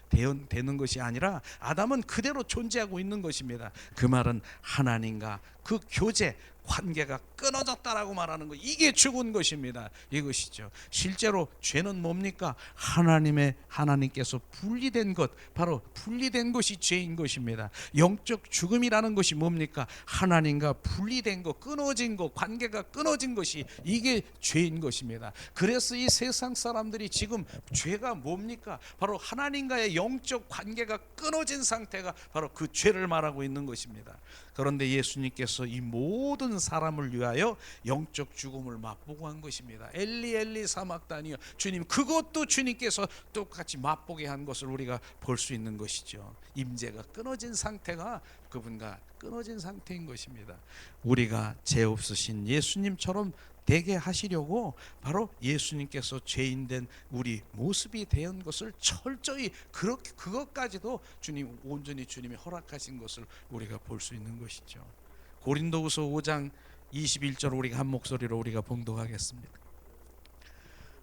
S1: 되는 것이 아니라 아담은 그대로 존재하고 있는 것입니다. 그 말은 하나님과 그 교제 관계가 끊어졌다라고 말하는 것, 이게 죽은 것입니다. 이것이죠. 실제로 죄는 뭡니까? 하나님께서 분리된 것, 바로 분리된 것이 죄인 것입니다. 영적 죽음이라는 것이 뭡니까? 하나님과 분리된 것, 끊어진 것, 관계가 끊어진 것이, 이게 죄인 것입니다. 그래서 이 세상 사람들이 지금 죄가 뭡니까? 바로 하나님과의 영적 관계가 끊어진 상태가 바로 그 죄를 말하고 있는 것입니다. 그런데 예수님께서 이 모든 사람을 위하여 영적 죽음을 맛보고 한 것입니다. 엘리 엘리 사막다니요. 주님, 그것도 주님께서 똑같이 맛보게 한 것을 우리가 볼 수 있는 것이죠. 임재가 끊어진 상태가 그분과 끊어진 상태인 것입니다. 우리가 죄 없으신 예수님처럼 되게 하시려고 바로 예수님께서 죄인된 우리 모습이 된 것을 철저히 그렇게 그것까지도 온전히 주님이 허락하신 것을 우리가 볼 수 있는 것이죠. 고린도후서 5장 21절 우리가 한 목소리로 우리가 봉독하겠습니다.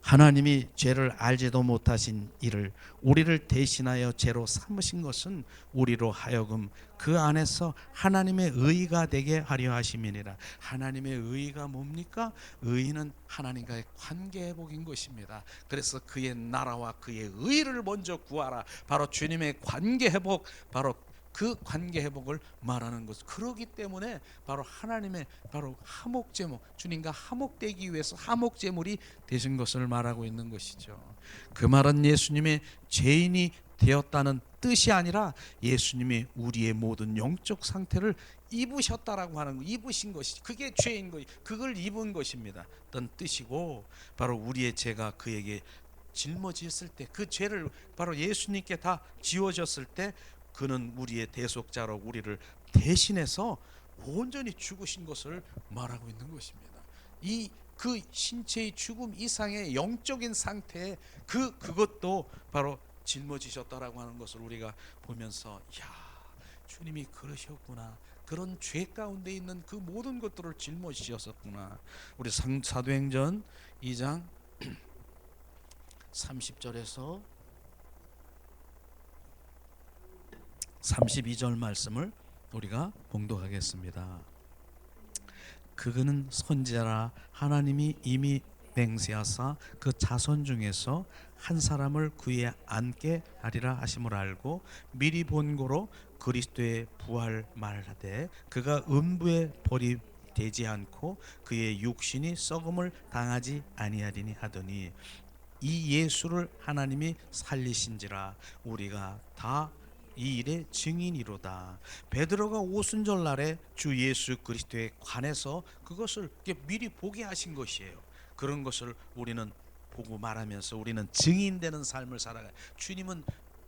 S1: 하나님이 죄를 알지도 못하신 이를 우리를 대신하여 죄로 삼으신 것은 우리로 하여금 그 안에서 하나님의 의가 되게 하려 하심이니라. 하나님의 의가 뭡니까? 의는 하나님과의 관계 회복인 것입니다. 그래서 그의 나라와 그의 의를 먼저 구하라. 바로 주님의 관계 회복, 바로 그 관계 회복을 말하는 것. 그러기 때문에 바로 하나님의 바로 화목제물, 주님과 화목되기 위해서 화목제물이 되신 것을 말하고 있는 것이죠. 그 말은 예수님의 죄인이 되었다는 뜻이 아니라 예수님이 우리의 모든 영적 상태를 입으셨다라고 하는 거, 입으신 것이, 그게 죄인 것, 그걸 입은 것입니다. 어떤 뜻이고, 바로 우리의 죄가 그에게 짊어졌을 때, 그 죄를 바로 예수님께 다 지워졌을 때 그는 우리의 대속자로 우리를 대신해서 온전히 죽으신 것을 말하고 있는 것입니다. 그 신체의 죽음 이상의 영적인 상태에 그것도 바로 짊어지셨다라고 하는 것을 우리가 보면서, 야, 주님이 그러셨구나. 그런 죄 가운데 있는 그 모든 것들을 짊어지셨구나. 우리 사도행전 2장 30절에서 32절 말씀을 우리가 봉독하겠습니다. 그는 선지자라 하나님이 이미 맹세하사 그 자손 중에서 한 사람을 그에 앉게 하리라 하심을 알고 미리 본고로 그리스도의 부활 말하되 그가 음부에 버림되지 않고 그의 육신이 썩음을 당하지 아니하리니 하더니 이 예수를 하나님이 살리신지라 우리가 다 이 일의 증인이로다. 베드로가 오순절 날에 주 예수 그리스도에 관해서 그것을 미리 보게 하신 것이에요. 그런 것을 우리는 보고 말하면서 우리는 증인되는 삶을 살아가요. 주님은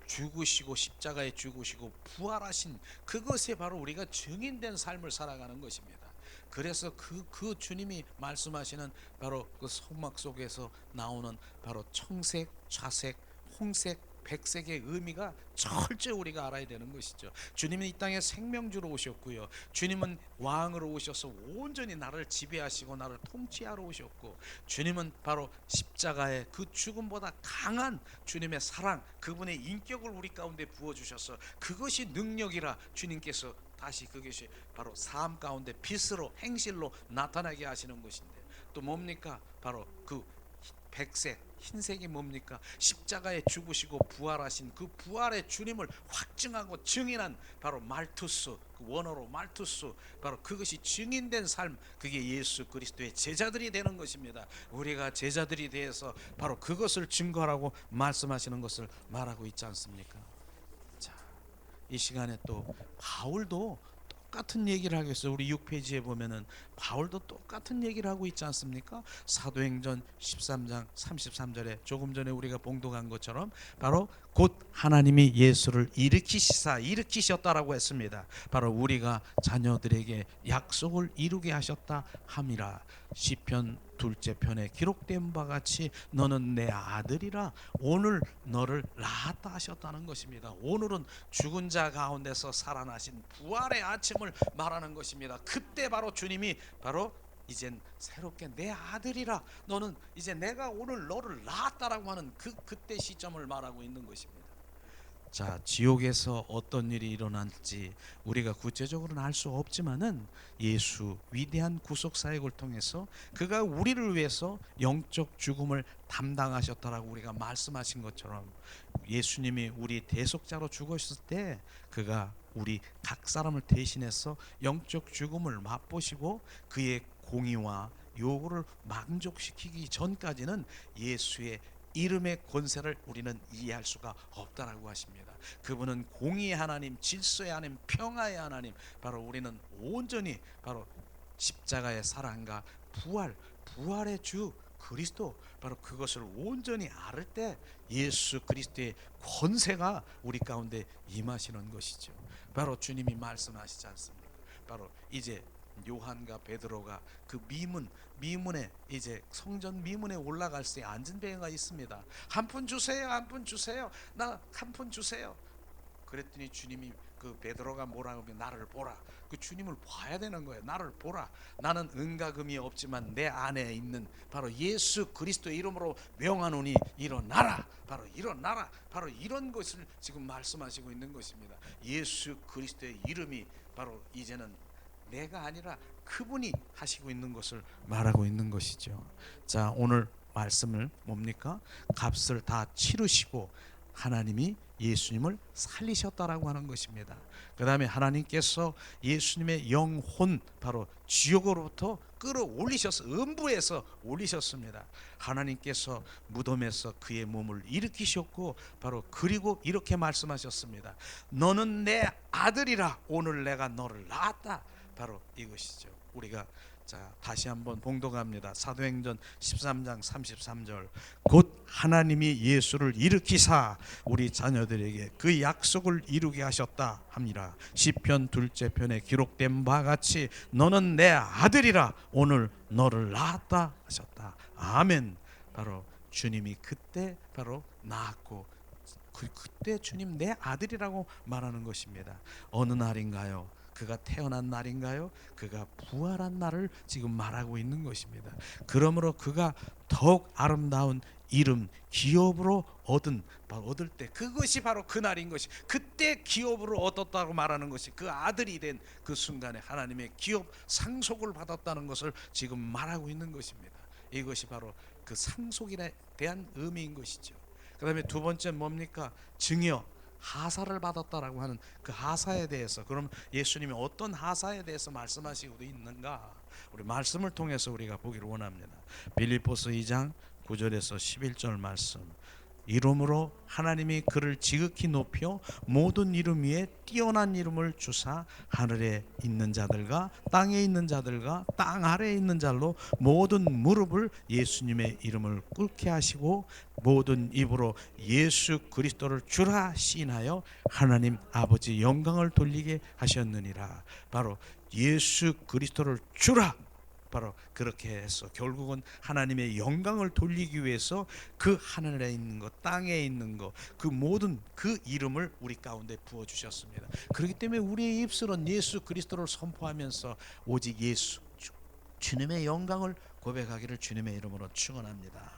S1: 죽으시고 십자가에 죽으시고 부활하신 그것에 바로 우리가 증인된 삶을 살아가는 것입니다. 그래서 그 주님이 말씀하시는 바로 그 성막 속에서 나오는 바로 청색, 좌색, 홍색, 백색의 의미가 철저히 우리가 알아야 되는 것이죠. 주님은 이 땅에 생명주로 오셨고요. 주님은 왕으로 오셔서 온전히 나를 지배하시고 나를 통치하러 오셨고, 주님은 바로 십자가의 그 죽음보다 강한 주님의 사랑, 그분의 인격을 우리 가운데 부어주셔서 그것이 능력이라 주님께서 다시 그것이 바로 삶 가운데 빛으로 행실로 나타나게 하시는 것인데, 또 뭡니까? 바로 그 백색, 흰색이 뭡니까? 십자가에 죽으시고 부활하신 그 부활의 주님을 확증하고 증인한 바로 말투스, 그 원어로 말투스, 바로 그것이 증인된 삶, 그게 예수 그리스도의 제자들이 되는 것입니다. 우리가 제자들이 되어서 바로 그것을 증거하라고 말씀하시는 것을 말하고 있지 않습니까? 자, 이 시간에 또 바울도 똑같은 얘기를 하고 있어요. 우리 6페이지에 보면은 바울도 똑같은 얘기를 하고 있지 않습니까? 사도행전 13장 33절에 조금 전에 우리가 봉독한 것처럼 바로 곧 하나님이 예수를 일으키셨다라고 했습니다. 바로 우리가 자녀들에게 약속을 이루게 하셨다 함이라. 시편 둘째 편에 기록된 바와 같이 너는 내 아들이라 오늘 너를 낳았다 하셨다는 것입니다. 오늘은 죽은 자 가운데서 살아나신 부활의 아침을 말하는 것입니다. 그때 바로 주님이 바로 이젠 새롭게 내 아들이라 너는 이제 내가 오늘 너를 낳았다라고 하는 그때 시점을 말하고 있는 것입니다. 자, 지옥에서 어떤 일이 일어날지 우리가 구체적으로는 알 수 없지만은 예수 위대한 구속 사역을 통해서 그가 우리를 위해서 영적 죽음을 담당하셨다라고 우리가 말씀하신 것처럼 예수님이 우리 대속자로 죽으셨을 때 그가 우리 각 사람을 대신해서 영적 죽음을 맛보시고 그의 공의와 요구를 만족시키기 전까지는 예수의 이름의 권세를 우리는 이해할 수가 없다라고 하십니다. 그분은 공의의 하나님, 질서의 하나님, 평화의 하나님. 바로 우리는 온전히 바로 십자가의 사랑과 부활의 주 그리스도 바로 그것을 온전히 알을 때 예수 그리스도의 권세가 우리 가운데 임하시는 것이죠. 바로 주님이 말씀하시지 않습니까? 바로 이제 요한과 베드로가 그 미문에 이제 성전 미문에 올라갈 때 앉은 배가 있습니다. 한 푼 주세요, 한 푼 주세요, 나 한 푼 주세요. 그랬더니 주님이 그 베드로가 뭐라고 하면 나를 보라. 그 주님을 봐야 되는 거예요. 나를 보라. 나는 은과 금이 없지만 내 안에 있는 바로 예수 그리스도의 이름으로 명하노니 일어나라. 바로 일어나라. 바로 이런 것을 지금 말씀하시고 있는 것입니다. 예수 그리스도의 이름이 바로 이제는 내가 아니라 그분이 하시고 있는 것을 말하고 있는 것이죠. 자, 오늘 말씀을 뭡니까? 값을 다 치르시고 하나님이 예수님을 살리셨다라고 하는 것입니다. 그 다음에 하나님께서 예수님의 영혼 바로 지옥으로부터 끌어올리셔서 음부에서 올리셨습니다. 하나님께서 무덤에서 그의 몸을 일으키셨고 바로 그리고 이렇게 말씀하셨습니다. 너는 내 아들이라 오늘 내가 너를 낳았다. 바로 이것이죠. 우리가 자 다시 한번 봉독합니다. 사도행전 13장 33절 곧 하나님이 예수를 일으키사 우리 자녀들에게 그 약속을 이루게 하셨다 함이라. 시편 둘째 편에 기록된 바와 같이 너는 내 아들이라 오늘 너를 낳았다 하셨다. 아멘. 바로 주님이 그때 바로 낳았고 그때 주님 내 아들이라고 말하는 것입니다. 어느 날인가요? 그가 태어난 날인가요? 그가 부활한 날을 지금 말하고 있는 것입니다. 그러므로 그가 더욱 아름다운 이름 기업으로 얻을 때 그것이 바로 그 날인 것이 그때 기업으로 얻었다고 말하는 것이 그 아들이 된 그 순간에 하나님의 기업 상속을 받았다는 것을 지금 말하고 있는 것입니다. 이것이 바로 그 상속에 대한 의미인 것이죠. 그 다음에 두 번째 뭡니까? 증여 하사를 받았다라고 하는 그 하사에 대해서 그럼 예수님이 어떤 하사에 대해서 말씀하시고 있는가? 우리 말씀을 통해서 우리가 보기를 원합니다. 빌립보서 2장 9절에서 11절 말씀 이름으로 하나님이 그를 지극히 높여 모든 이름 위에 뛰어난 이름을 주사 하늘에 있는 자들과 땅에 있는 자들과 땅 아래에 있는 자로 모든 무릎을 예수님의 이름을 꿇게 하시고 모든 입으로 예수 그리스도를 주라 시인하여 하나님 아버지 영광을 돌리게 하셨느니라. 바로 예수 그리스도를 주라. 바로 그렇게 해서 결국은 하나님의 영광을 돌리기 위해서 그 하늘에 있는 것, 땅에 있는 것, 그 모든 그 이름을 우리 가운데 부어 주셨습니다. 그렇기 때문에 우리의 입술은 예수 그리스도를 선포하면서 오직 예수 주님의 영광을 고백하기를 주님의 이름으로 축원합니다.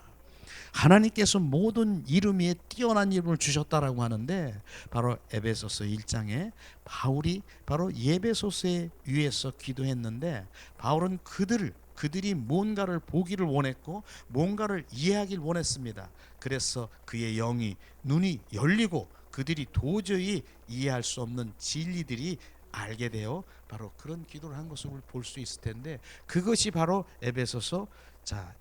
S1: 하나님께서 모든 이름 위에 뛰어난 이름을 주셨다라고 하는데 바로 에베소서 1장에 바울이 바로 예배소서에 위해서 기도했는데 바울은 그들이 뭔가를 보기를 원했고 뭔가를 이해하길 원했습니다. 그래서 그의 영이 눈이 열리고 그들이 도저히 이해할 수 없는 진리들이 알게 되어 바로 그런 기도를 한 것을 볼 수 있을 텐데 그것이 바로 에베소서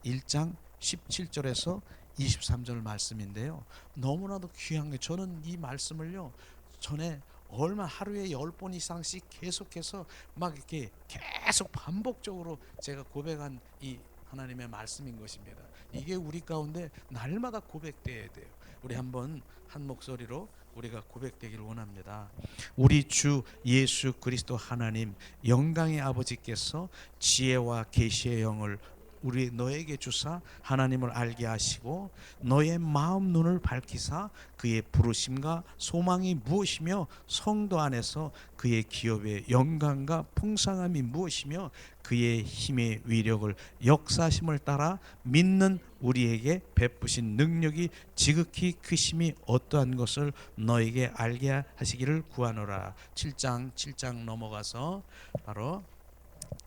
S1: 1장 17절에서 23절 말씀인데요. 너무나도 귀한 게 저는 이 말씀을요 전에 얼마 하루에 10번 이상씩 계속해서 막 이렇게 계속 반복적으로 제가 고백한 이 하나님의 말씀인 것입니다. 이게 우리 가운데 날마다 고백돼야 돼요. 우리 한번 한 목소리로 우리가 고백되기를 원합니다. 우리 주 예수 그리스도 하나님 영광의 아버지께서 지혜와 계시의 영을 우리 너에게 주사 하나님을 알게 하시고 너의 마음 눈을 밝히사 그의 부르심과 소망이 무엇이며 성도 안에서 그의 기업의 영광과 풍성함이 무엇이며 그의 힘의 위력을 역사심을 따라 믿는 우리에게 베푸신 능력이 지극히 크심이 어떠한 것을 너에게 알게 하시기를 구하노라. 7장 넘어가서 바로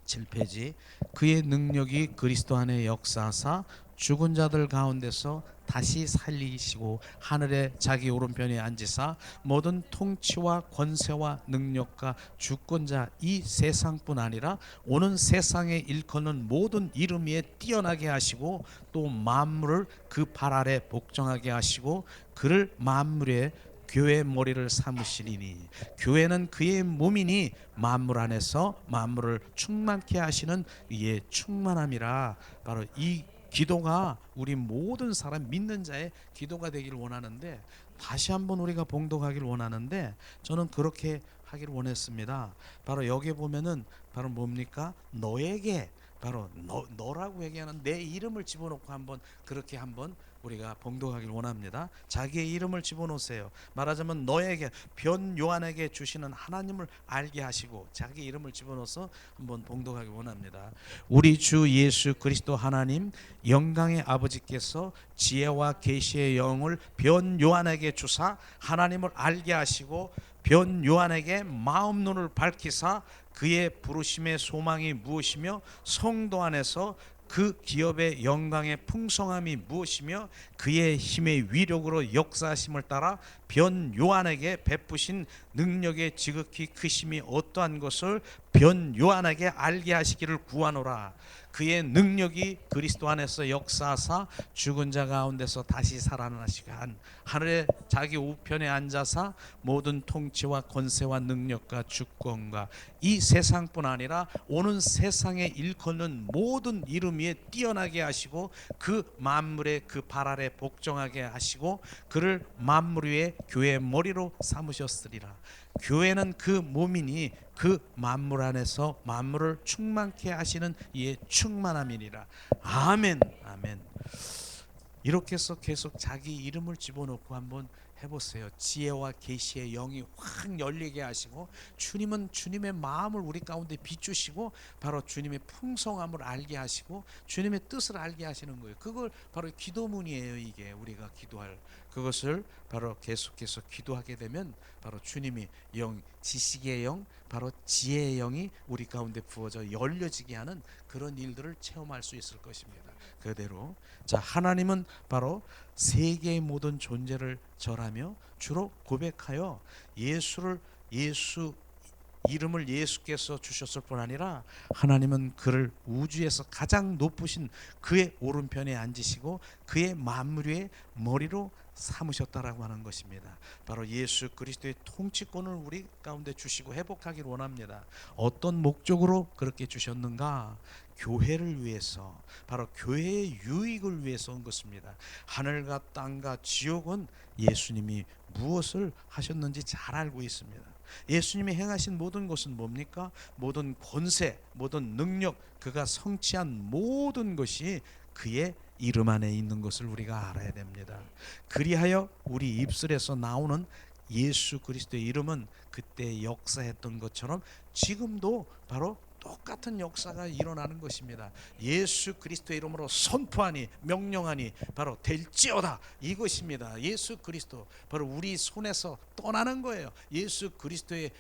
S1: 7페이지 그의 능력이 그리스도 안에 역사하사 죽은 자들 가운데서 다시 살리시고 하늘에 자기 오른편에 앉으사 모든 통치와 권세와 능력과 주권자 이 세상뿐 아니라 오는 세상에 일컫는 모든 이름 위에 뛰어나게 하시고 또 만물을 그 발 아래 복종하게 하시고 그를 만물의 교회의 머리를 삼으시리니 교회는 그의 몸이니 만물 안에서 만물을 충만케 하시는 이의 충만함이라. 바로 이 기도가 우리 모든 사람 믿는 자의 기도가 되기를 원하는데, 다시 한번 우리가 봉독하기를 원하는데 저는 그렇게 하기를 원했습니다. 바로 여기 보면은 바로 뭡니까? 너에게, 바로 너라고 얘기하는 내 이름을 집어넣고 한번 그렇게 한번 우리가 봉독하기를 원합니다. 자기의 이름을 집어넣으세요. 말하자면 너에게 변 요한에게 주시는 하나님을 알게 하시고 자기 이름을 집어넣어서 한번 봉독하기 원합니다. 우리 주 예수 그리스도 하나님 영광의 아버지께서 지혜와 계시의 영을 변 요한에게 주사 하나님을 알게 하시고 변 요한에게 마음 눈을 밝히사 그의 부르심의 소망이 무엇이며 성도 안에서 그 기업의 영광의 풍성함이 무엇이며 그의 힘의 위력으로 역사하심을 따라 변 요한에게 베푸신 능력의 지극히 크심이 어떠한 것을 변 요한에게 알게 하시기를 구하노라. 그의 능력이 그리스도 안에서 역사하사 죽은 자 가운데서 다시 살아나시게 한 하늘에 자기 우편에 앉아사 모든 통치와 권세와 능력과 주권과 이 세상뿐 아니라 오는 세상에 일컫는 모든 이름 위에 뛰어나게 하시고 그 만물의 그 발 아래 복종하게 하시고 그를 만물 위에 교회의 머리로 삼으셨으리라. 교회는 그 몸이니 그 만물 안에서 만물을 충만케 하시는 이의 충만함이니라. 아멘. 아멘. 이렇게 해서 계속 자기 이름을 집어넣고 한번 해보세요. 지혜와 계시의 영이 확 열리게 하시고 주님은 주님의 마음을 우리 가운데 비추시고 바로 주님의 풍성함을 알게 하시고 주님의 뜻을 알게 하시는 거예요. 그걸 바로 기도문이에요. 이게 우리가 기도할 그것을 바로 계속해서 기도하게 되면 바로 주님이 영, 지식의 영, 바로 지혜의 영이 우리 가운데 부어져 열려지게 하는 그런 일들을 체험할 수 있을 것입니다. 그대로 자, 하나님은 바로 세계의 모든 존재를 절하며 주로 고백하여 예수 이름을 예수께서 주셨을 뿐 아니라 하나님은 그를 우주에서 가장 높으신 그의 오른편에 앉으시고 그의 만물 위의 머리로 삼으셨다라고 하는 것입니다. 바로 예수 그리스도의 통치권을 우리 가운데 주시고 회복하기를 원합니다. 어떤 목적으로 그렇게 주셨는가? 교회를 위해서, 바로 교회의 유익을 위해서 온 것입니다. 하늘과 땅과 지옥은 예수님이 무엇을 하셨는지 잘 알고 있습니다. 예수님이 행하신 모든 것은 뭡니까? 모든 권세, 모든 능력, 그가 성취한 모든 것이 그의 이름 안에 있는 것을 우리가 알아야 됩니다. 그리하여 우리 입술에서 나오는 예수 그리스도의 이름은 그때 역사했던 것처럼 지금도 바로 똑같은 역사가 일어나는 것입니다. 예수 그리스도의 이름으로 선포하니 명령하니 바로 될지어다, 이것입니다. 예수 그리스도 바로 우리 손에서 떠나는 거예요. 예수 그리스도의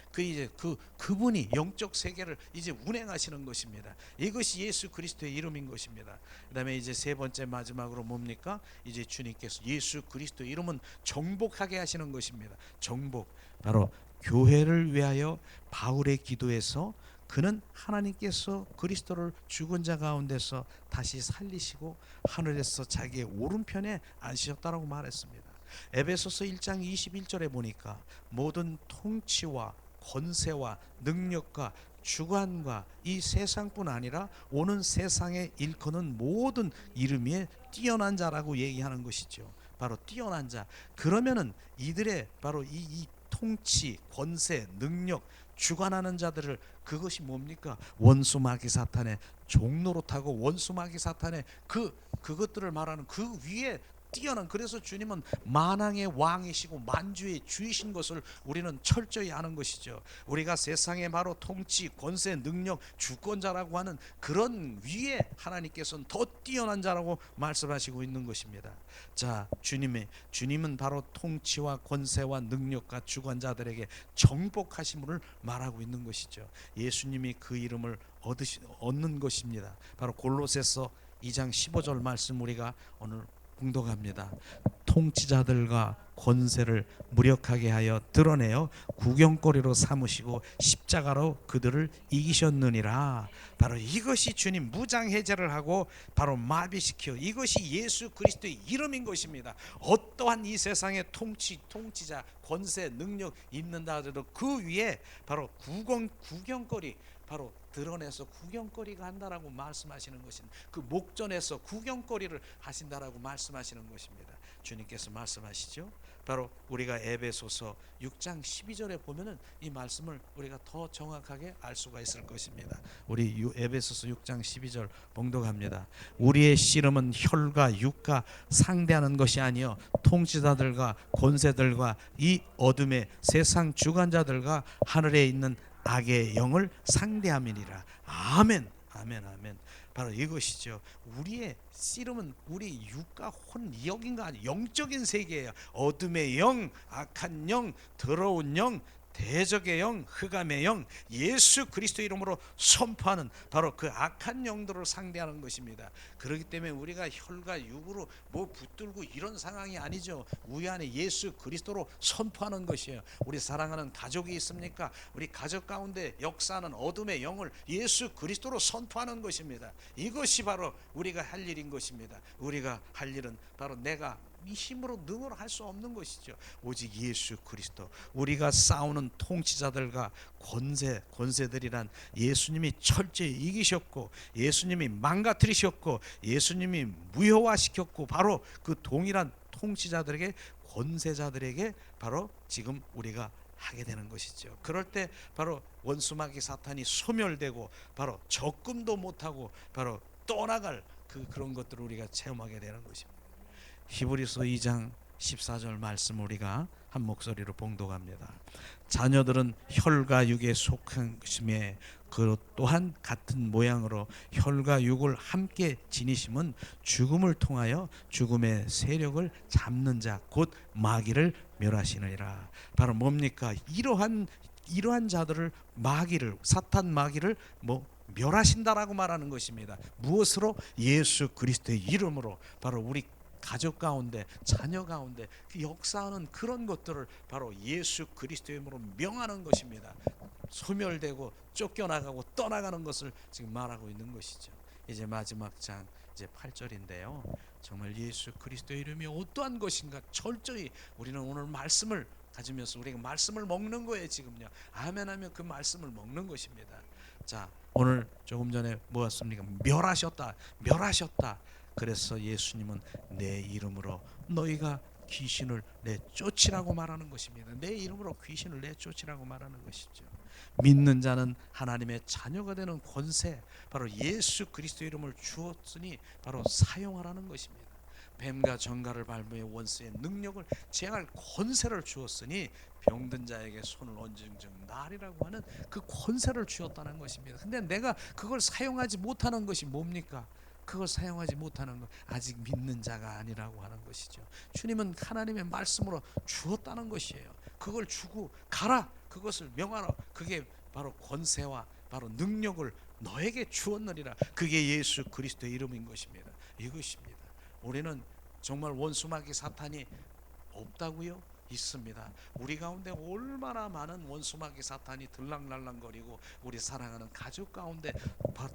S1: 그분이 영적 세계를 이제 운행하시는 것입니다. 이것이 예수 그리스도의 이름인 것입니다. 그다음에 이제 세 번째 마지막으로 뭡니까? 이제 주님께서 예수 그리스도의 이름은 정복하게 하시는 것입니다. 정복, 바로 교회를 위하여 바울의 기도에서 그는 하나님께서 그리스도를 죽은 자 가운데서 다시 살리시고 하늘에서 자기의 오른편에 앉으셨다라고 말했습니다. 에베소서 1장 21절에 보니까 모든 통치와 권세와 능력과 주관과 이 세상뿐 아니라 오는 세상에 일컫는 모든 이름 위에 뛰어난 자라고 얘기하는 것이죠. 바로 뛰어난 자. 그러면은 이들의 바로 이 통치, 권세, 능력, 주관하는 자들을, 그것이 뭡니까? 원수 마귀 사탄의 종노릇하고 원수 마귀 사탄의 그것들을 말하는 그 위에 뛰어난, 그래서 주님은 만왕의 왕이시고 만주의 주이신 것을 우리는 철저히 아는 것이죠. 우리가 세상의 바로 통치, 권세, 능력, 주권자라고 하는 그런 위에 하나님께서는 더 뛰어난 자라고 말씀하시고 있는 것입니다. 자, 주님은 바로 통치와 권세와 능력과 주권자들에게 정복하심을 말하고 있는 것이죠. 예수님이 그 이름을 얻는 것입니다. 바로 골로새서 2장 15절 말씀 우리가 오늘 공독합니다. 통치자들과 권세를 무력하게 하여 드러내어 구경거리로 삼으시고 십자가로 그들을 이기셨느니라. 바로 이것이 주님 무장해제를 하고 바로 마비시켜, 이것이 예수 그리스도의 이름인 것입니다. 어떠한 이 세상의 통치자, 권세, 능력 있는다 하더라도 그 위에 바로 구경거리, 바로 드러내서 구경거리가 한다라고 말씀하시는 것입니다. 그 목전에서 구경거리를 하신다라고 말씀하시는 것입니다. 주님께서 말씀하시죠. 바로 우리가 에베소서 6장 12절에 보면은 이 말씀을 우리가 더 정확하게 알 수가 있을 것입니다. 우리 에베소서 6장 12절 봉독합니다. 우리의 씨름은 혈과 육과 상대하는 것이 아니요 통치자들과 권세들과 이 어둠의 세상 주관자들과 하늘에 있는 악의 영을 상대함이니라. 아멘, 아멘, 아멘. 바로 이것이죠. 우리의 씨름은 우리 육과 혼 영인가 아니 영적인 세계예요. 어둠의 영, 악한 영, 더러운 영, 대적의 영, 흑암의 영, 예수 그리스도 이름으로 선포하는 바로 그 악한 영들을 상대하는 것입니다. 그렇기 때문에 우리가 혈과 육으로 뭐 붙들고 이런 상황이 아니죠. 우리 안에 예수 그리스도로 선포하는 것이에요. 우리 사랑하는 가족이 있습니까? 우리 가족 가운데 역사하는 어둠의 영을 예수 그리스도로 선포하는 것입니다. 이것이 바로 우리가 할 일인 것입니다. 우리가 할 일은 바로 내가 이 힘으로 능으로 할 수 없는 것이죠. 오직 예수 그리스도. 우리가 싸우는 통치자들과 권세들이란 예수님이 철저히 이기셨고 예수님이 망가뜨리셨고 예수님이 무효화시켰고 바로 그 동일한 통치자들에게, 권세자들에게 바로 지금 우리가 하게 되는 것이죠. 그럴 때 바로 원수마귀 사탄이 소멸되고 바로 적금도 못하고 바로 떠나갈 그런 것들을 우리가 체험하게 되는 것입니다. 히브리서 2장 14절 말씀 우리가 한 목소리로 봉독합니다. 자녀들은 혈과 육에 속하심에 그 또한 같은 모양으로 혈과 육을 함께 지니심은 죽음을 통하여 죽음의 세력을 잡는 자 곧 마귀를 멸하시느니라. 바로 뭡니까? 이러한 자들을 사탄 마귀를 멸하신다라고 말하는 것입니다. 무엇으로? 예수 그리스도의 이름으로. 바로 우리 가족 가운데, 자녀 가운데 그 역사하는 그런 것들을 바로 예수 그리스도의 이름으로 명하는 것입니다. 소멸되고 쫓겨나가고 떠나가는 것을 지금 말하고 있는 것이죠. 이제 마지막 장 이제 8절인데요. 정말 예수 그리스도의 이름이 어떠한 것인가 철저히 우리는 오늘 말씀을 가지면서 우리가 말씀을 먹는 거예요. 지금요. 아멘하면 그 말씀을 먹는 것입니다. 자, 오늘 조금 전에 뭐였습니까? 멸하셨다. 그래서 예수님은 내 이름으로 너희가 귀신을 내쫓으라고 말하는 것입니다. 내 이름으로 귀신을 내쫓으라고 말하는 것이죠. 믿는 자는 하나님의 자녀가 되는 권세, 바로 예수 그리스도 이름을 주었으니 바로 사용하라는 것입니다. 뱀과 정갈을 밟으며 원수의 능력을 제할 권세를 주었으니 병든 자에게 손을 얹은 즉 나으리라고 하는 그 권세를 주었다는 것입니다. 근데 내가 그걸 사용하지 못하는 것이 뭡니까? 그걸 사용하지 못하는 것, 아직 믿는 자가 아니라고 하는 것이죠. 주님은 하나님의 말씀으로 주었다는 것이에요. 그걸 주고 가라, 그것을 명하라. 그게 바로 권세와 바로 능력을 너에게 주었느니라. 그게 예수 그리스도의 이름인 것입니다. 이것입니다. 우리는 정말 원수마귀 사탄이 없다고요? 있습니다. 우리 가운데 얼마나 많은 원수마귀 사탄이 들락날락거리고 우리 사랑하는 가족 가운데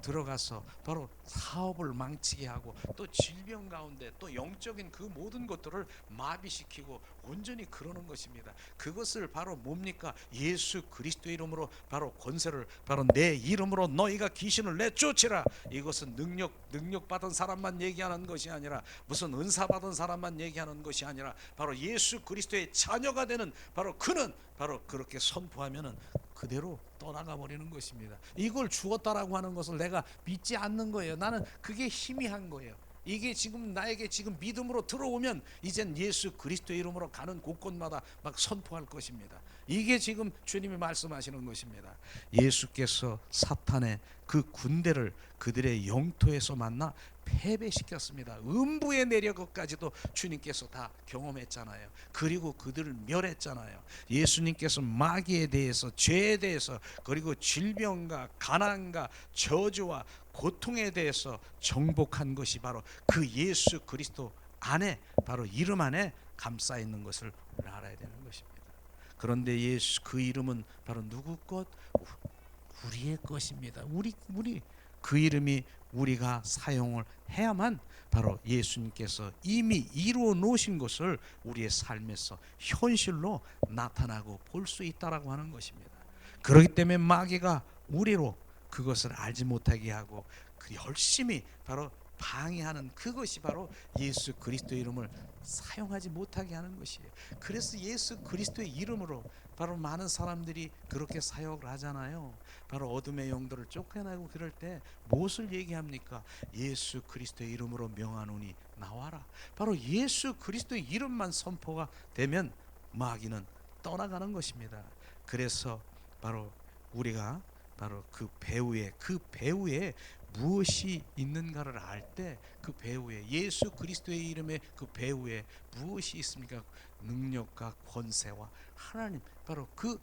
S1: 들어가서 바로 사업을 망치게 하고 또 질병 가운데 또 영적인 그 모든 것들을 마비시키고 온전히 그러는 것입니다. 그것을 바로 뭡니까? 예수 그리스도의 이름으로 바로 권세를, 바로 내 이름으로 너희가 귀신을 내쫓으라. 이것은 능력 받은 사람만 얘기하는 것이 아니라, 무슨 은사 받은 사람만 얘기하는 것이 아니라, 바로 예수 그리스도의 자녀가 되는 바로 그는 바로 그렇게 선포하면은 그대로 떠나가 버리는 것입니다. 이걸 주었다라고 하는 것을 내가 믿지 않는 거예요. 나는 그게 희미한 거예요. 이게 지금 나에게 지금 믿음으로 들어오면 이젠 예수 그리스도의 이름으로 가는 곳곳마다 막 선포할 것입니다. 이게 지금 주님이 말씀하시는 것입니다. 예수께서 사탄의 그 군대를 그들의 영토에서 만나 패배시켰습니다. 음부의 내력까지도 주님께서 다 경험했잖아요. 그리고 그들을 멸했잖아요. 예수님께서 마귀에 대해서, 죄에 대해서, 그리고 질병과 가난과 저주와 고통에 대해서 정복한 것이 바로 그 예수 그리스도 안에, 바로 이름 안에 감싸 있는 것을 알아야 되는 것입니다. 그런데 예수 그 이름은 바로 누구 것? 우리의 것입니다. 우리 그 이름이 우리가 사용을 해야만 바로 예수님께서 이미 이루어 놓으신 것을 우리의 삶에서 현실로 나타나고 볼 수 있다라고 하는 것입니다. 그렇기 때문에 마귀가 우리로 그것을 알지 못하게 하고 그 열심히 바로 방해하는 그것이 바로 예수 그리스도의 이름을 사용하지 못하게 하는 것이에요. 그래서 예수 그리스도의 이름으로 바로 많은 사람들이 그렇게 사역을 하잖아요. 바로 어둠의 영들을 쫓겨나고 그럴 때 무엇을 얘기합니까? 예수 그리스도의 이름으로 명하노니 나와라. 바로 예수 그리스도의 이름만 선포가 되면 마귀는 떠나가는 것입니다. 그래서 바로 우리가 바로 그 배후에 무엇이 있는가를 알 때, 그 배후에 예수 그리스도의 이름의 그 배후에 무엇이 있습니까? 능력과 권세와 하나님, 바로 그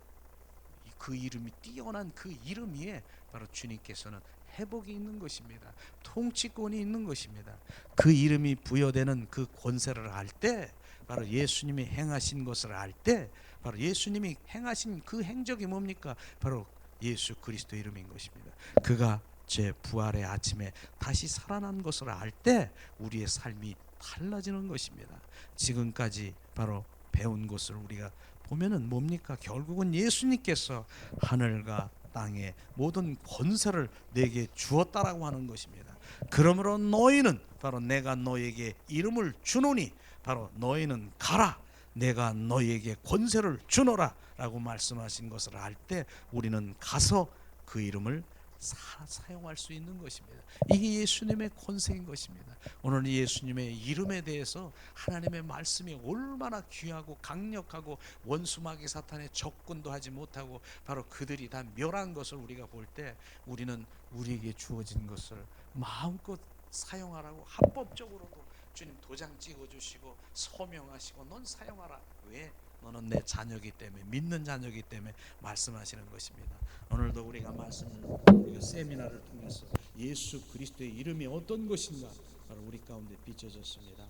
S1: 이름이 뛰어난 그 이름 위에 바로 주님께서는 회복이 있는 것입니다. 통치권이 있는 것입니다. 그 이름이 부여되는 그 권세를 알 때, 바로 예수님이 행하신 것을 알 때, 바로 예수님이 행하신 그 행적이 뭡니까? 바로 예수 그리스도 이름인 것입니다. 그가 제 부활의 아침에 다시 살아난 것을 알 때 우리의 삶이 달라지는 것입니다. 지금까지 바로 배운 것을 우리가 보면은 뭡니까? 결국은 예수님께서 하늘과 땅의 모든 권세를 내게 주었다라고 하는 것입니다. 그러므로 너희는, 바로 내가 너에게 이름을 주노니 바로 너희는 가라, 내가 너희에게 권세를 주노라 라고 말씀하신 것을 알 때 우리는 가서 그 이름을 사용할 수 있는 것입니다. 이게 예수님의 권세인 것입니다. 오늘 예수님의 이름에 대해서 하나님의 말씀이 얼마나 귀하고 강력하고 원수마귀 사탄의 접근도 하지 못하고 바로 그들이 다 멸한 것을 우리가 볼 때 우리는 우리에게 주어진 것을 마음껏 사용하라고 합법적으로도 주님 도장 찍어주시고 서명하시고 넌 사용하라. 왜? 너는 내 자녀이기 때문에, 믿는 자녀이기 때문에 말씀하시는 것입니다. 오늘도 우리가 우리가 세미나를 통해서 예수 그리스도의 이름이 어떤 것인가 바로 우리 가운데 비춰졌습니다.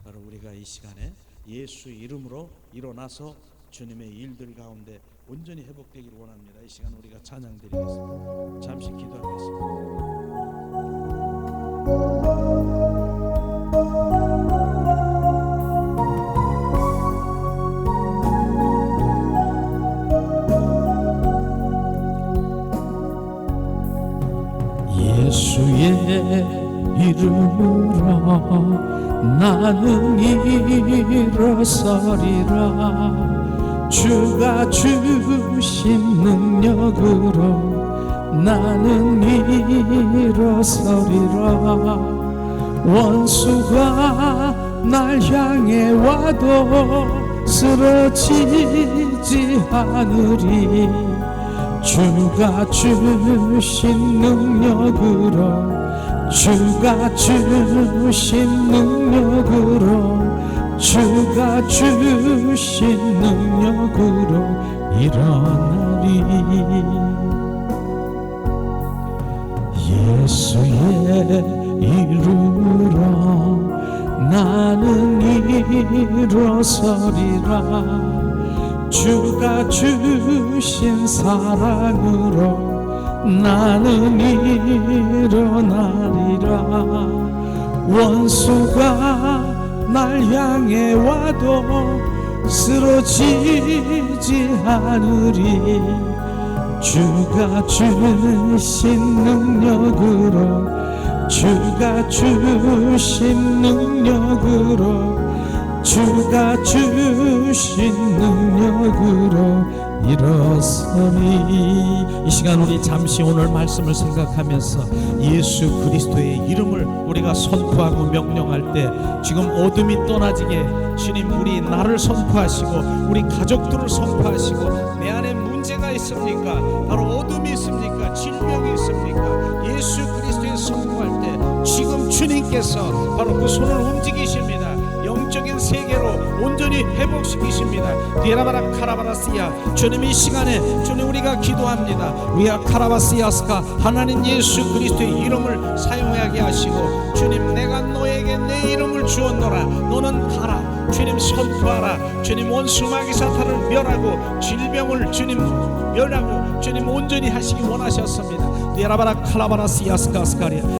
S1: 바로 우리가 이 시간에 예수 이름으로 일어나서 주님의 일들 가운데 온전히 회복되기를 원합니다. 이 시간 우리가 찬양 드리겠습니다. 잠시 기도하겠습니다.
S2: 예수의 이름으로 나는 일어서리라. 주가 주신 능력으로 나는 일어서리라. 원수가 날 향해 와도 쓰러지지 않으리. 주가 주신 능력으로, 주가 주신 능력으로, 주가 주신 능력으로 일어나리. 예수의 이름으로 나는 일어서리라. 주가 주신 사랑으로 나는 일어나리라. 원수가 날 향해 와도 쓰러지지 않으리. 주가 주신 능력으로, 주가 주신 능력으로, 주가 주신 능력으로 일어서리. 이 시간 우리 잠시 오늘 말씀을 생각하면서 예수 그리스도의 이름을 우리가 선포하고 명령할 때 지금 어둠이 떠나지게 주님, 우리 나를 선포하시고 우리 가족들을 선포하시고, 내 안에 문제가 있습니까? 바로 어둠이 있습니까? 질병이 있습니까? 예수 그리스도의 선포할 때 지금 주님께서 바로 그 손을 움직이십니다. 영적인 세계로 온전히 회복시키십니다. 디라바라 카라바라시야. 주님, 이 시간에 주님 우리가 기도합니다. 위아 카라바시아스카, 하나님 예수 그리스도의 이름을 사용하게 하시고, 주님, 내가 너에게 내 이름을 주었노라. 너는 가라. 주님, 선포하라. 주님, 원수 마귀 사탄을 멸하고 질병을 주님 멸하고 주님 온전히 하시기 원하셨습니다. 디라바라 칼라바라시아스카스카리아.